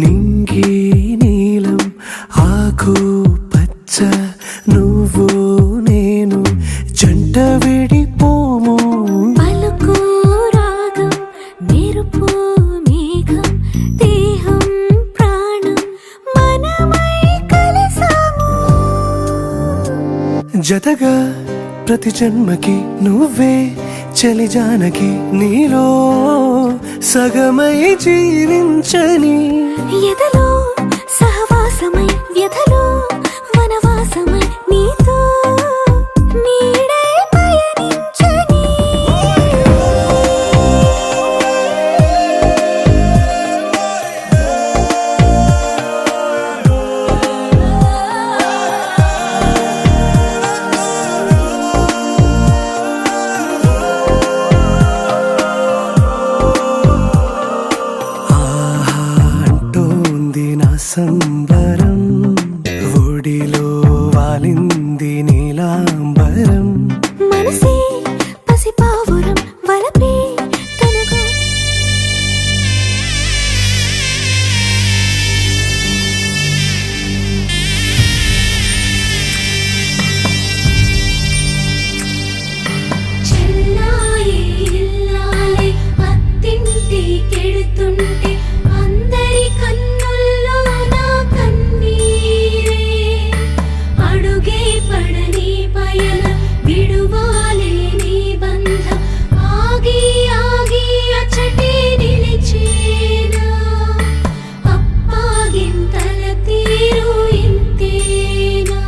Speaker 4: నింగి నీలం ఆకు పచ్చ నువ్వు నేను జంట విడిపోము,
Speaker 7: పలుకు
Speaker 4: జతగా ప్రతి జన్మకి నువ్వే చలి జానకి నీలో సగమై జీవించని
Speaker 7: ఎదలో సహవాసమై వ్యధలో వనవాసమై నీతో నీడే పయనించని
Speaker 4: ఆహా అంటోంది నా సంబరం ఒడిలో వాలింది నీలాంబరం
Speaker 7: మనసే పసిపావురం వలపే కనుగో చెల్లాయి ఇల్లాలి అత్తింటి కెడుతుంటే అందరి కన్నుల్లో నా కన్నీరే అడుగే పడని పయన విడువాలే నీ బంధం ఆగి ఆగి అచ్చటి నిలిచేనా అప్పాగింతల తీరు ఇంతేనా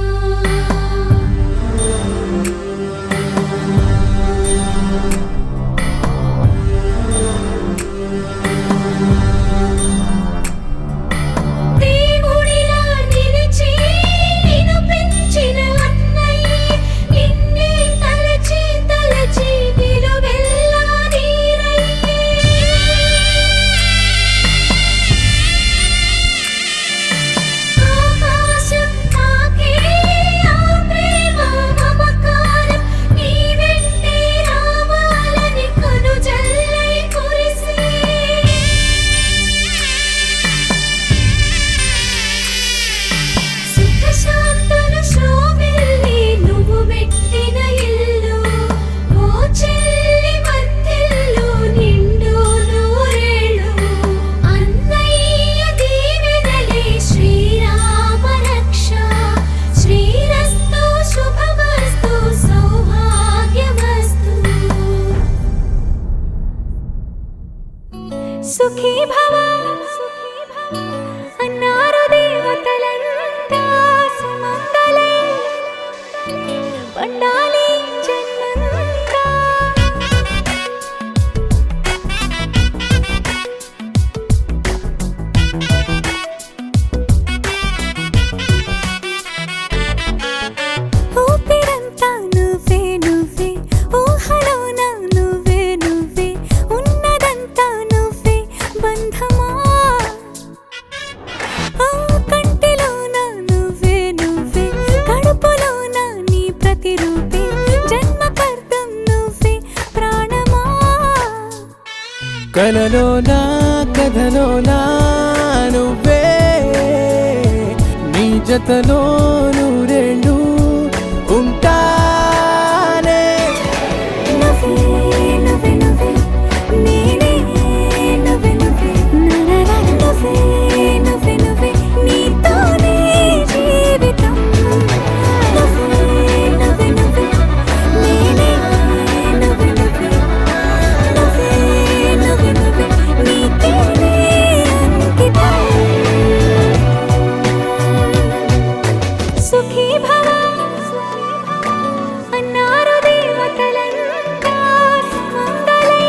Speaker 7: దేవుడిలా నిలిచి నిన్ను పెంచిన అన్నయ్యే నిన్నే తలచి తలచి నిలువెల్లా నీరయ్యే ఆకాశం తాకే ఆ ప్రేమ మమకారం నీ వెంటే రావాలని కనుజల్లై కురిసే సుఖశాంతులు శోభిల్లి నువ్వు పెట్టిన ఇల్లు ఓ చెల్లి వర్ధిల్లు నిండు నూరేళ్ళు అన్నయ్య దీవెనలే శ్రీరామ రక్ష శ్రీరస్తు శుభమస్తు సౌభాగ్యమస్తు సుఖీ భవ అన్నారు దేవతలంతా సుమంగళే పండాలి జన్మంతా ఊపిరంతా నువ్వే నువ్వే ఊహలోన నువ్వే నువ్వే ఉన్నదంతా నువ్వే బంధమా ఆ కంటిలోన నువ్వే నువ్వే కడుపులోన నీ ప్రతిరూపే జన్మకర్తం నువ్వే ప్రాణమా
Speaker 4: కలలోనా కథలోనా నువ్వే నీ జతలో నూరేళ్ళు ఉంటానే
Speaker 7: నువ్వే నువ్వే నువ్వే నేనే నువ్వే నువ్వే నరర నువ్వే నువ్వే నువ్వే నీతోనే జీవితం నువ్వే నువ్వే నువ్వే నేనే నువ్వే నువ్వే నువ్వే నువ్వే నువ్వే నీకేనే అంకితం సుఖీ భవ అన్నారు దేవతలంతా సుమంగళే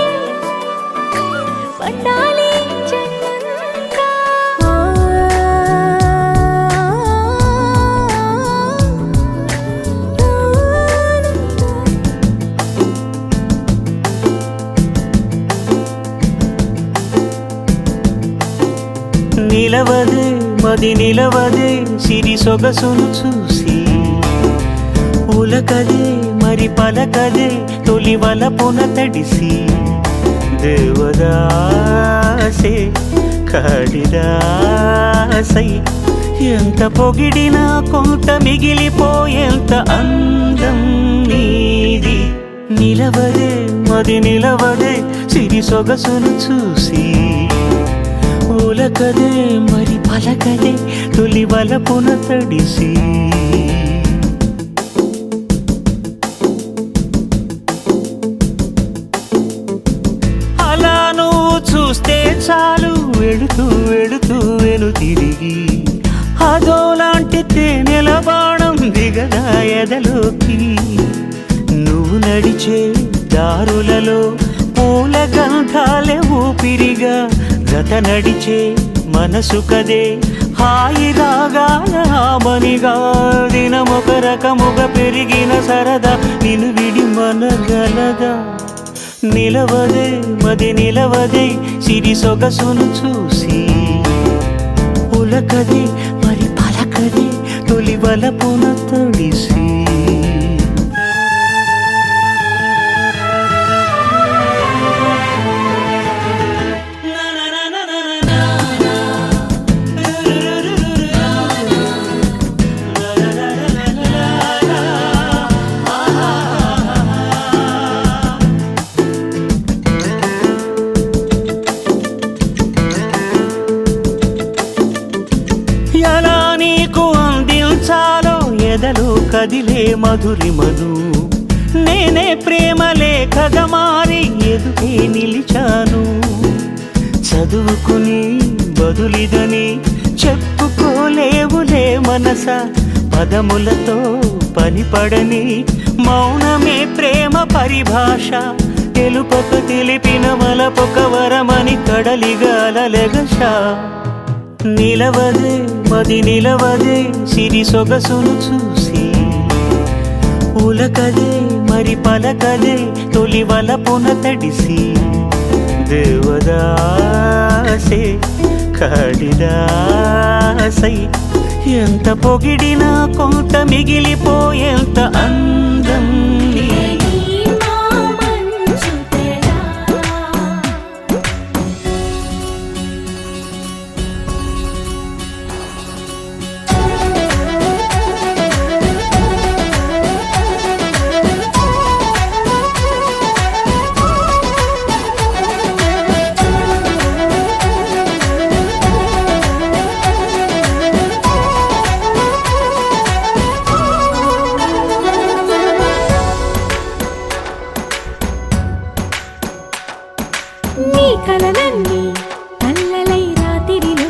Speaker 7: పండాలి జన్మంతా
Speaker 1: నిలవదే మది నిలవదే సిరి సొగసును చూసి ఉలకదే మరి పలకదే తొలి వలపున తడిసి దేవదాసే కాళిదాసై ఎంత పొగిడినా కొంత మిగిలిపోయేంత అందం నీది నిలవదే మది నిలవదే సిరి సొగసును చూసి ఉలకదే మరి పలకదే తొలి వలపున తడిసి నడిచే దారులలో పూల గంధాలే ఊపిరిగా జత నడిచే మనసు కదే హాయి రాగాల ఆమనిగా దినమొక రకముగా పెరిగిన సరదా నిన్ను విడి మనగలదా నిలవదే మది నిలవదే సిరి సొగసును చూసి ఉలకదే మరి పలకదే తొలి వలపున తడిసి ఎలా నీకు అందించాలో ఎదలో కదిలే మధురిమను నేనే ప్రేమ లేఖగా మారి ఎదుటే నిలిచాను చదువుకుని బదులిదని చెప్పుకోలేవులే మనస పదములతో పనిపడని మౌనమే ప్రేమ పరిభాష తెలుపక తెలిపిన మలపొక వరమని కడలిగాలెగష నిలవదే మది నిలవదే సిరి సొగసును చూసి ఉలకదే మరి పలకదే తొలి వలపున తడిసి దేవదాసే కాళిదాసై ఎంత పొగిడినా కొంత మిగిలిపోయేంత అందం నీది.
Speaker 2: మా మంచు తెరా నీ కలలన్నీ కల్లలై రాత్రిలో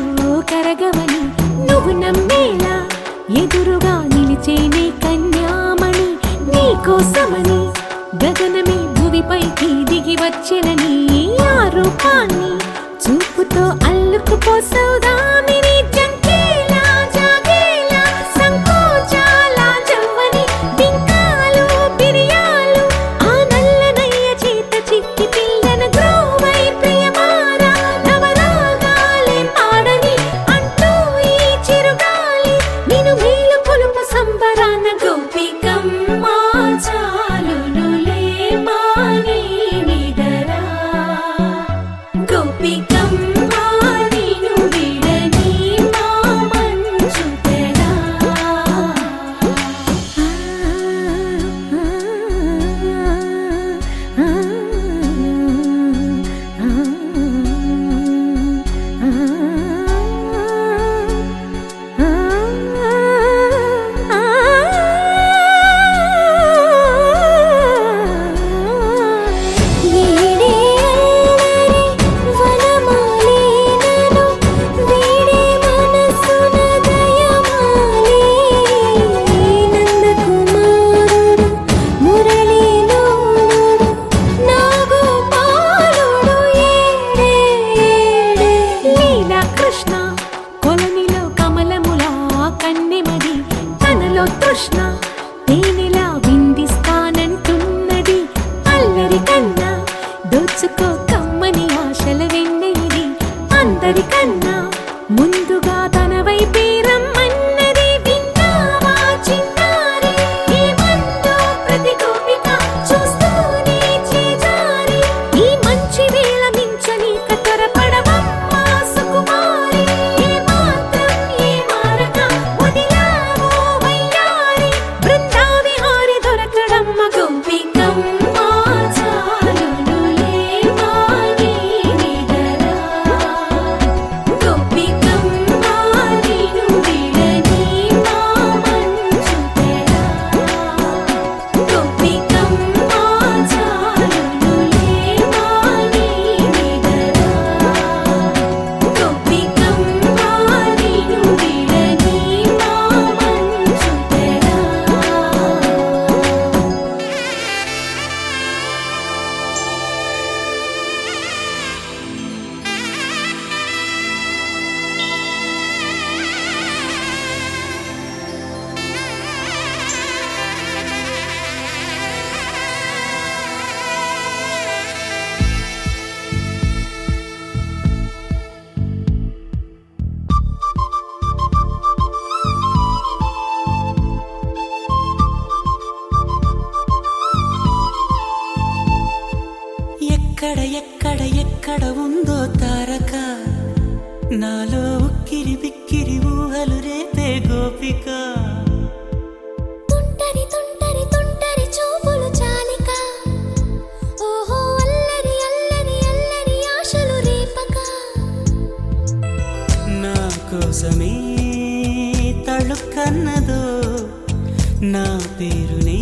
Speaker 2: కరగవని నువ్వు నమ్మేలా ఎదురుగా నిలిచేనే కన్యామణి నీ కోసమని గగనమే భువిపైకి దిగి వచ్చెనని ఆ రూపాన్ని చూపుతో అల్లుకుపోసౌదామిని జంకేలా జాగేలా సంకోచాల జవ్వని బింకాలు బిరియాలు ఆ నల్లనయ్య చేత చిక్కి పిల్లన గ్రోవై ప్రియమారా నవరాగాలే పాడని అంటూ ఈ చిరుగాలి నిన్ను మేలు కొలుపు సంబరాన గోపికమ్మ చాలునులే మాని నిదరా గోపికమ్మ నిన్ను విడని మా మంచు తెరా కృష్ణ కొలనిలో కమలములా కన్నెమది తనలో తృష్ణ తేనెలా విందిస్తానంటున్నది అల్లరి కన్నా దోచుకో కమ్మని ఆశల వెన్నెయిది అందరికన్నా ముందుగా తన వైపే రమ్మన్నది విన్నావా చిన్నారి ఏమందో ప్రతి గోపిక చూస్తూనే చేజారి ఈ మంచి వేళ మించని కతరపడవమ్మ సుకుమారి ఏ మాత్రం ఏ మారక వదిలావో వయ్యారి బృందావిహారి దొరకడమ్మ గోపికమ్మ చాలునులే మాని నిదరా గోపికమ్మ
Speaker 1: నాలో ఉక్కిరి బిక్కిరి ఊహలు రేపే గోపిక
Speaker 7: తుంటరి తుంటరి తుంటరి చూపులు చాలిక ఓహో అల్లరి అల్లరి అల్లరి ఆశలు రేపక
Speaker 1: నా కోసమే తళుక్కన్నదో నా పేరునే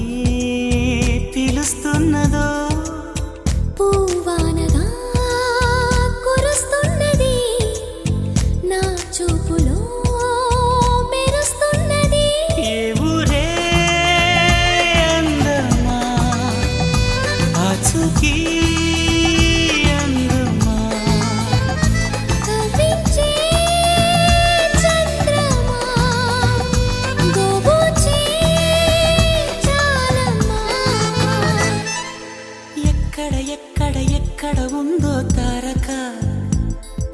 Speaker 1: పిలుస్తున్నదో
Speaker 7: పూవానగా కురుస్తున్నది నా చూపులో మెరుస్తున్నది
Speaker 1: ఏ ఊరే అందమా ఆచూకీ అందమా
Speaker 7: కవ్వించే చంద్రమా గోబూచే చాలమ్మా
Speaker 1: ఎక్కడ ఎక్కడ ఎక్కడ ఉందో తారక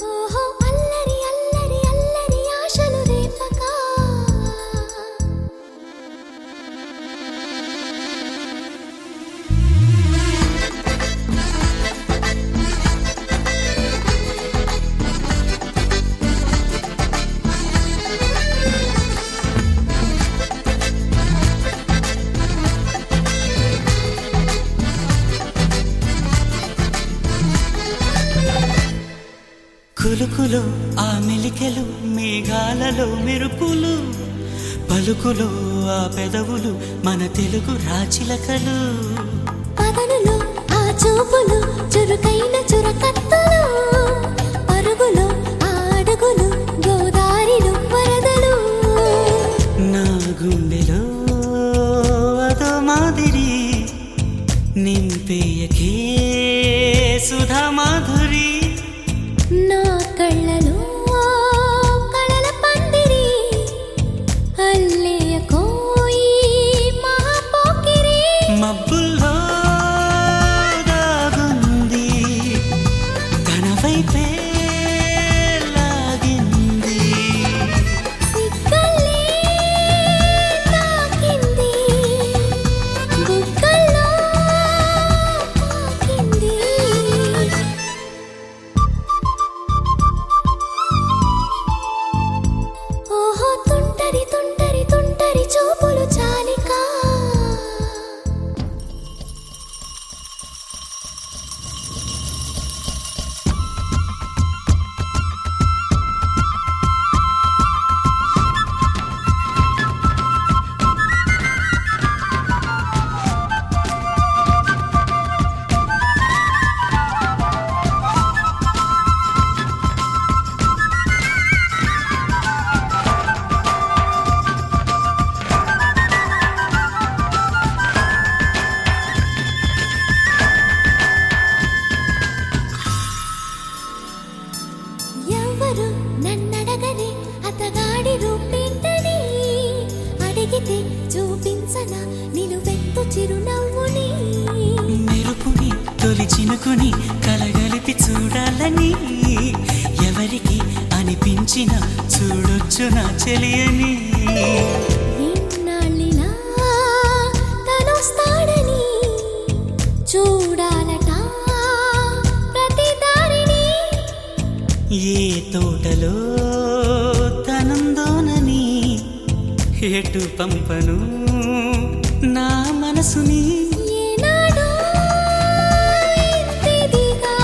Speaker 7: ఓహో అల్లరి అల్లరి అల్లరి ఆశలు రేపక
Speaker 1: కులుకులు ఆ మెలికెలు మేఘాలలో మెరుపులు పలుకులు ఆ పెదవులు మన తెలుగు రాచిలకలు
Speaker 7: పదనులు ఆ చూపులు చురుకైన చురకత్తులు పరుగులు ఆ అడుగులు గోదారిలు వరదలు
Speaker 1: నా గుండెలో అదో మాదిరి నింపేయకే సుధా మాధురి
Speaker 7: నా కళ్ళలో కళల పందిరి అల్లేయ కోయి మహాపోకిరి
Speaker 1: మబ్బుల్లో దాగుంది తన వైపే లాగింది
Speaker 7: సిగ్గల్లే తాకింది బుగ్గల్లో తాకింది ఓహో తుంటరి తుంటరి తుంటరి చూపులు చాలిక ఎవరు నన్నడగని అతగాడి రూపేంటని అడిగితే చూపించన నిలువెత్తు చిరునవ్వుని
Speaker 1: మెరుపుని తొలి చినుకుని కలగలిపి చూడాలని ఎవరికి అనిపించిన చూడొచ్చు నా చెలియని
Speaker 7: ఇన్నాళ్ళిలా తనొస్తాడని చూడాలట ప్రతి దారిని
Speaker 1: ఏ తోటలో తనందోనని ఎటు పంపను నా మనసుని
Speaker 7: ఏనాడో ఇంతిదిగా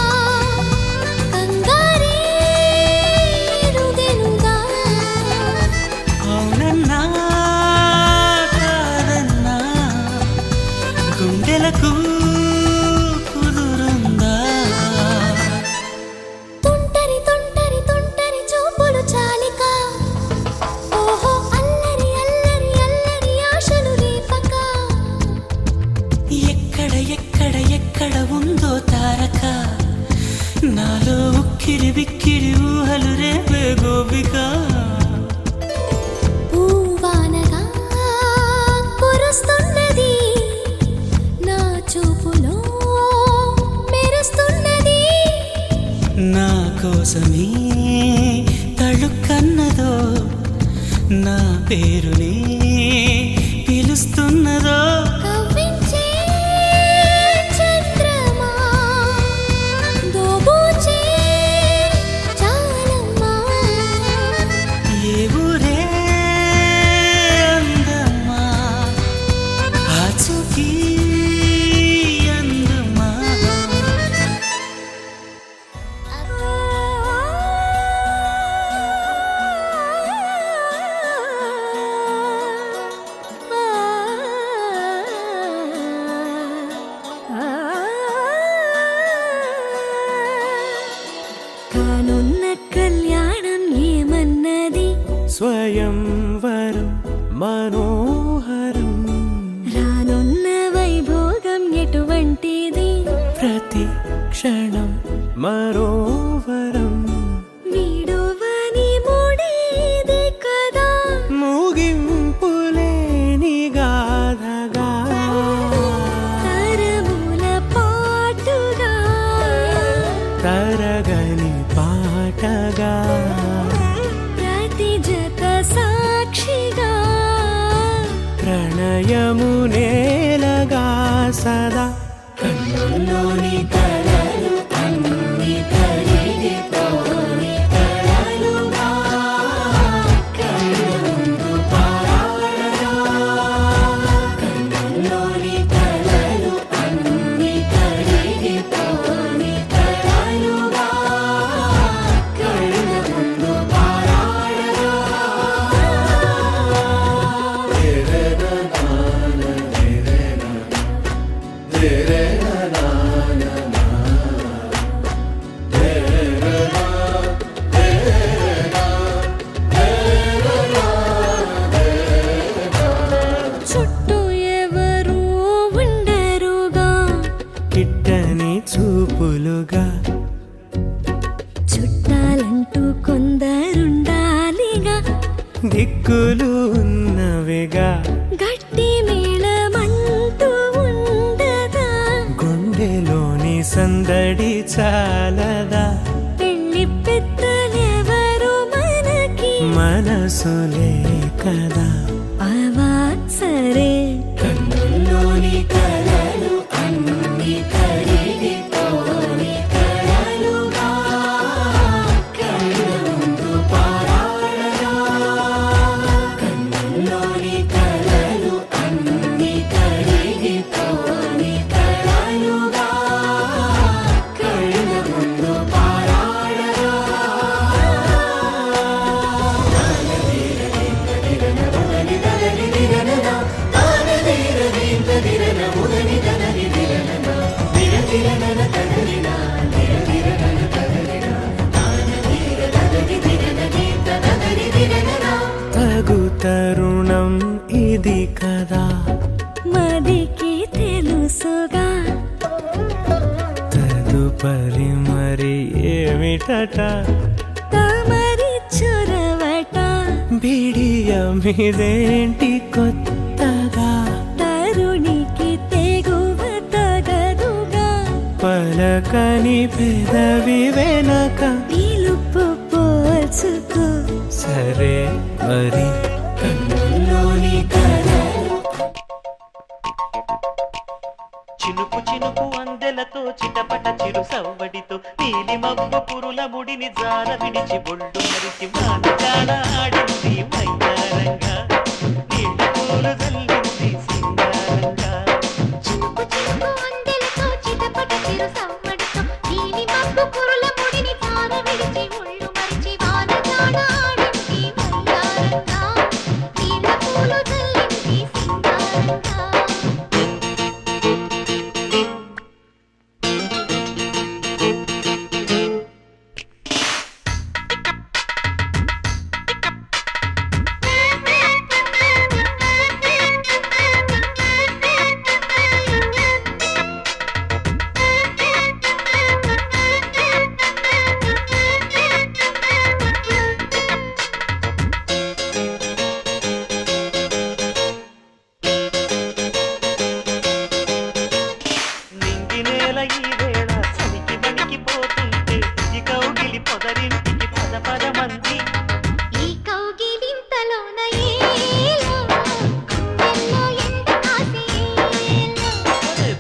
Speaker 7: కంగారే ఎరుగెనుగా
Speaker 1: అవునన్నా కాదన్నా గుండెలకు కుదురుందా
Speaker 7: తుంటరి తుంటరి తుంటరి చూపులు చాలిక ఓహో అల్లరి అల్లరి అల్లరి ఆశలు రేపక
Speaker 1: ఎక్కడ ఎక్కడ ఎక్కడ ఉందో తారక నాలో ఉక్కిరి బిక్కిరి ఊహలు రేపే గోపిక
Speaker 7: పూవానగా కురుస్తున్నది నా చూపులో మెరుస్తున్నది
Speaker 1: నా కోసమే తళుక్కన్నదో నా పేరునే పిలుస్తున్నదో
Speaker 7: కవ్వించే చంద్రమా దోబూచే చాలమ్మా
Speaker 4: స్వయంవరం మనోహరం
Speaker 2: రానున్న వైభోగం ఎటువంటిది
Speaker 4: ప్రతి క్షణం మరోవరం
Speaker 2: వీడువని మూడేది కదా
Speaker 4: ముగింపులేని గాథగా
Speaker 2: తరముల పాటుగా
Speaker 4: తరగని పాటగా
Speaker 2: ప్రతి జత సాక్షిగా
Speaker 4: ప్రణయము నేలగా సదా
Speaker 8: కన్నుల్లోని కలలు అన్ని కరిగిపోని కలలుగా కళ్ళ ముందు పారాడగా కన్నుల్లోని కలలు అన్ని కరిగిపోని కలలుగా కళ్ళ ముందు పారాడగా
Speaker 2: చుట్టూ ఎవరు ఉండరుగా
Speaker 4: కిట్టని చూపులుగా
Speaker 2: చుట్టాలంటూ కొందరుండాలిగా
Speaker 4: దిక్కులు ఉన్నవిగా
Speaker 2: గట్టి మేళమంటూ ఉండగా
Speaker 4: గుండెలోని సందడి చాలదా
Speaker 2: పెళ్లి పెద్దలెవరు మనకి
Speaker 4: మనసులే కదా
Speaker 2: అవా సరే
Speaker 8: కన్నుల్లోని కలలు అన్ని కరిగిపోని కలలుగా కళ్ళ ముందు పారాడగా కన్నుల్లోని కలలు అన్ని కరిగిపోని కలలుగా కళ్ళ ముందు పారాడగా
Speaker 4: తగు తరుణం ఇది కదా
Speaker 2: మదికి తెలుసుగా
Speaker 4: తదుపరి మరి ఏమిటట
Speaker 2: తమరి చొరవట
Speaker 4: బిడియమిదేంటి కొత్తగా
Speaker 2: తరుణికి తెగువ తగదుగా
Speaker 4: పలకని పెదవి వెనక
Speaker 2: పిలుపు పోల్చుకో
Speaker 4: సరే మరి
Speaker 8: కన్నుల్లోని కలలు
Speaker 1: చినుకు చినుకు అందెలతో చిటపట చిరు సవ్వడితో నీలి మబ్బు పురుల ముడిని జార విడిచి బొళ్ళు మరిచి మానగాడ ఆడింది మైదారంగా నీళ్ళ పూలు జల్లింది సింగారంగా
Speaker 5: చినుకు చినుకు అందెలతో చిటపట చిరు సవ్వడితో నీలి మబ్బు కురుల ముడిని తార విడిచి ఒళ్ళు మరిచి వానజాడ ఆడింది వయ్యారంగా నీళ్ళ పూలు జల్లింది సింగారంగా
Speaker 1: నింగి నేల ఈ వేళ చలికి వణికిపోతుంటే ఈ కౌగిలి పొదరింటికి పద పద మంది
Speaker 5: ఈ కౌగిలింతలోన ఏలో గుండెల్లో ఎండ కాసేలో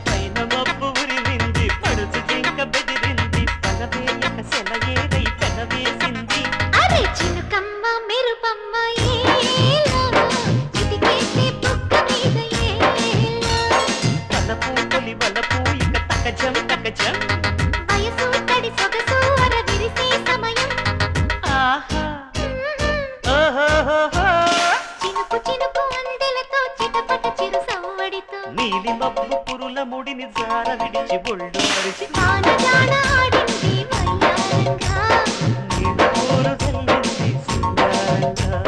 Speaker 1: పైన మబ్బు ఉరిమింది పడుచు జింక బెదిరింది పగవేయక సెలయేరై పెనవేసింది
Speaker 5: అరే చినుకమ్మ మెరుపమ్మ ఏలో చిటికేసే బుగ్గ మీద ఏలో
Speaker 1: పలపు తొలి వలపు ఇక తకజం తకజం
Speaker 5: వయసు తడి సొగసు అర విరిసే సమయం
Speaker 1: ఆహా ఓహోహోహో
Speaker 5: చినుకు చినుకు అందెలతో చిటపట చిరు సవ్వడితో
Speaker 1: నీలి మబ్బు పురుల ముడిని జార విడిచి బొళ్ళు మరిచి
Speaker 5: వానజాడ ఆడింది వయ్యారంగా
Speaker 1: నీళ్ళ పూలు జల్లింది సింగారంగా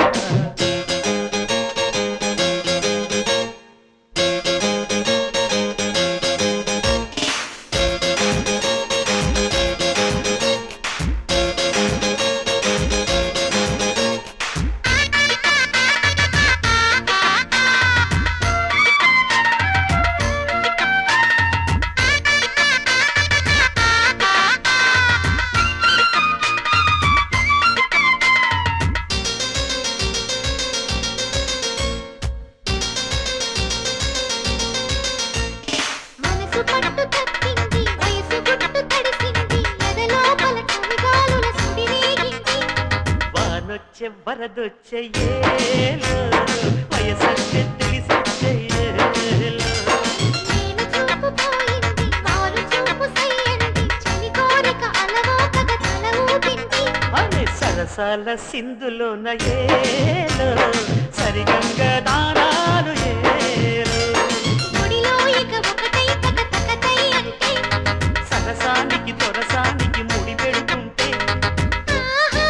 Speaker 1: వానొచ్చే వరదొచ్చే ఏలో వయసంటే తెలిసొచ్చే ఏలో
Speaker 5: నేను చూపు పోయింది మారు చూపు సయ్యంది చలి కోరిక అలవోకగ తల ఊపింది
Speaker 1: అనే సరసాల సింధులోన ఏలో సరిగంగ దానాలు ఏలో
Speaker 5: ముడిలో ఇక ఒకటై తక తకతై అంటే
Speaker 1: సరసానికి తొరసానికి ముడి పెడుతుంటే
Speaker 5: ఆహా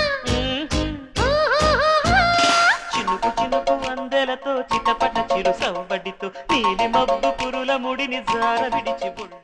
Speaker 5: ఓహో
Speaker 1: చినుకు చినుకు వందెలతో చిటపట చిరు సవ్వడితో నీలి మబ్బు కురుల ముడిని జార విడిచి బొళ్ళు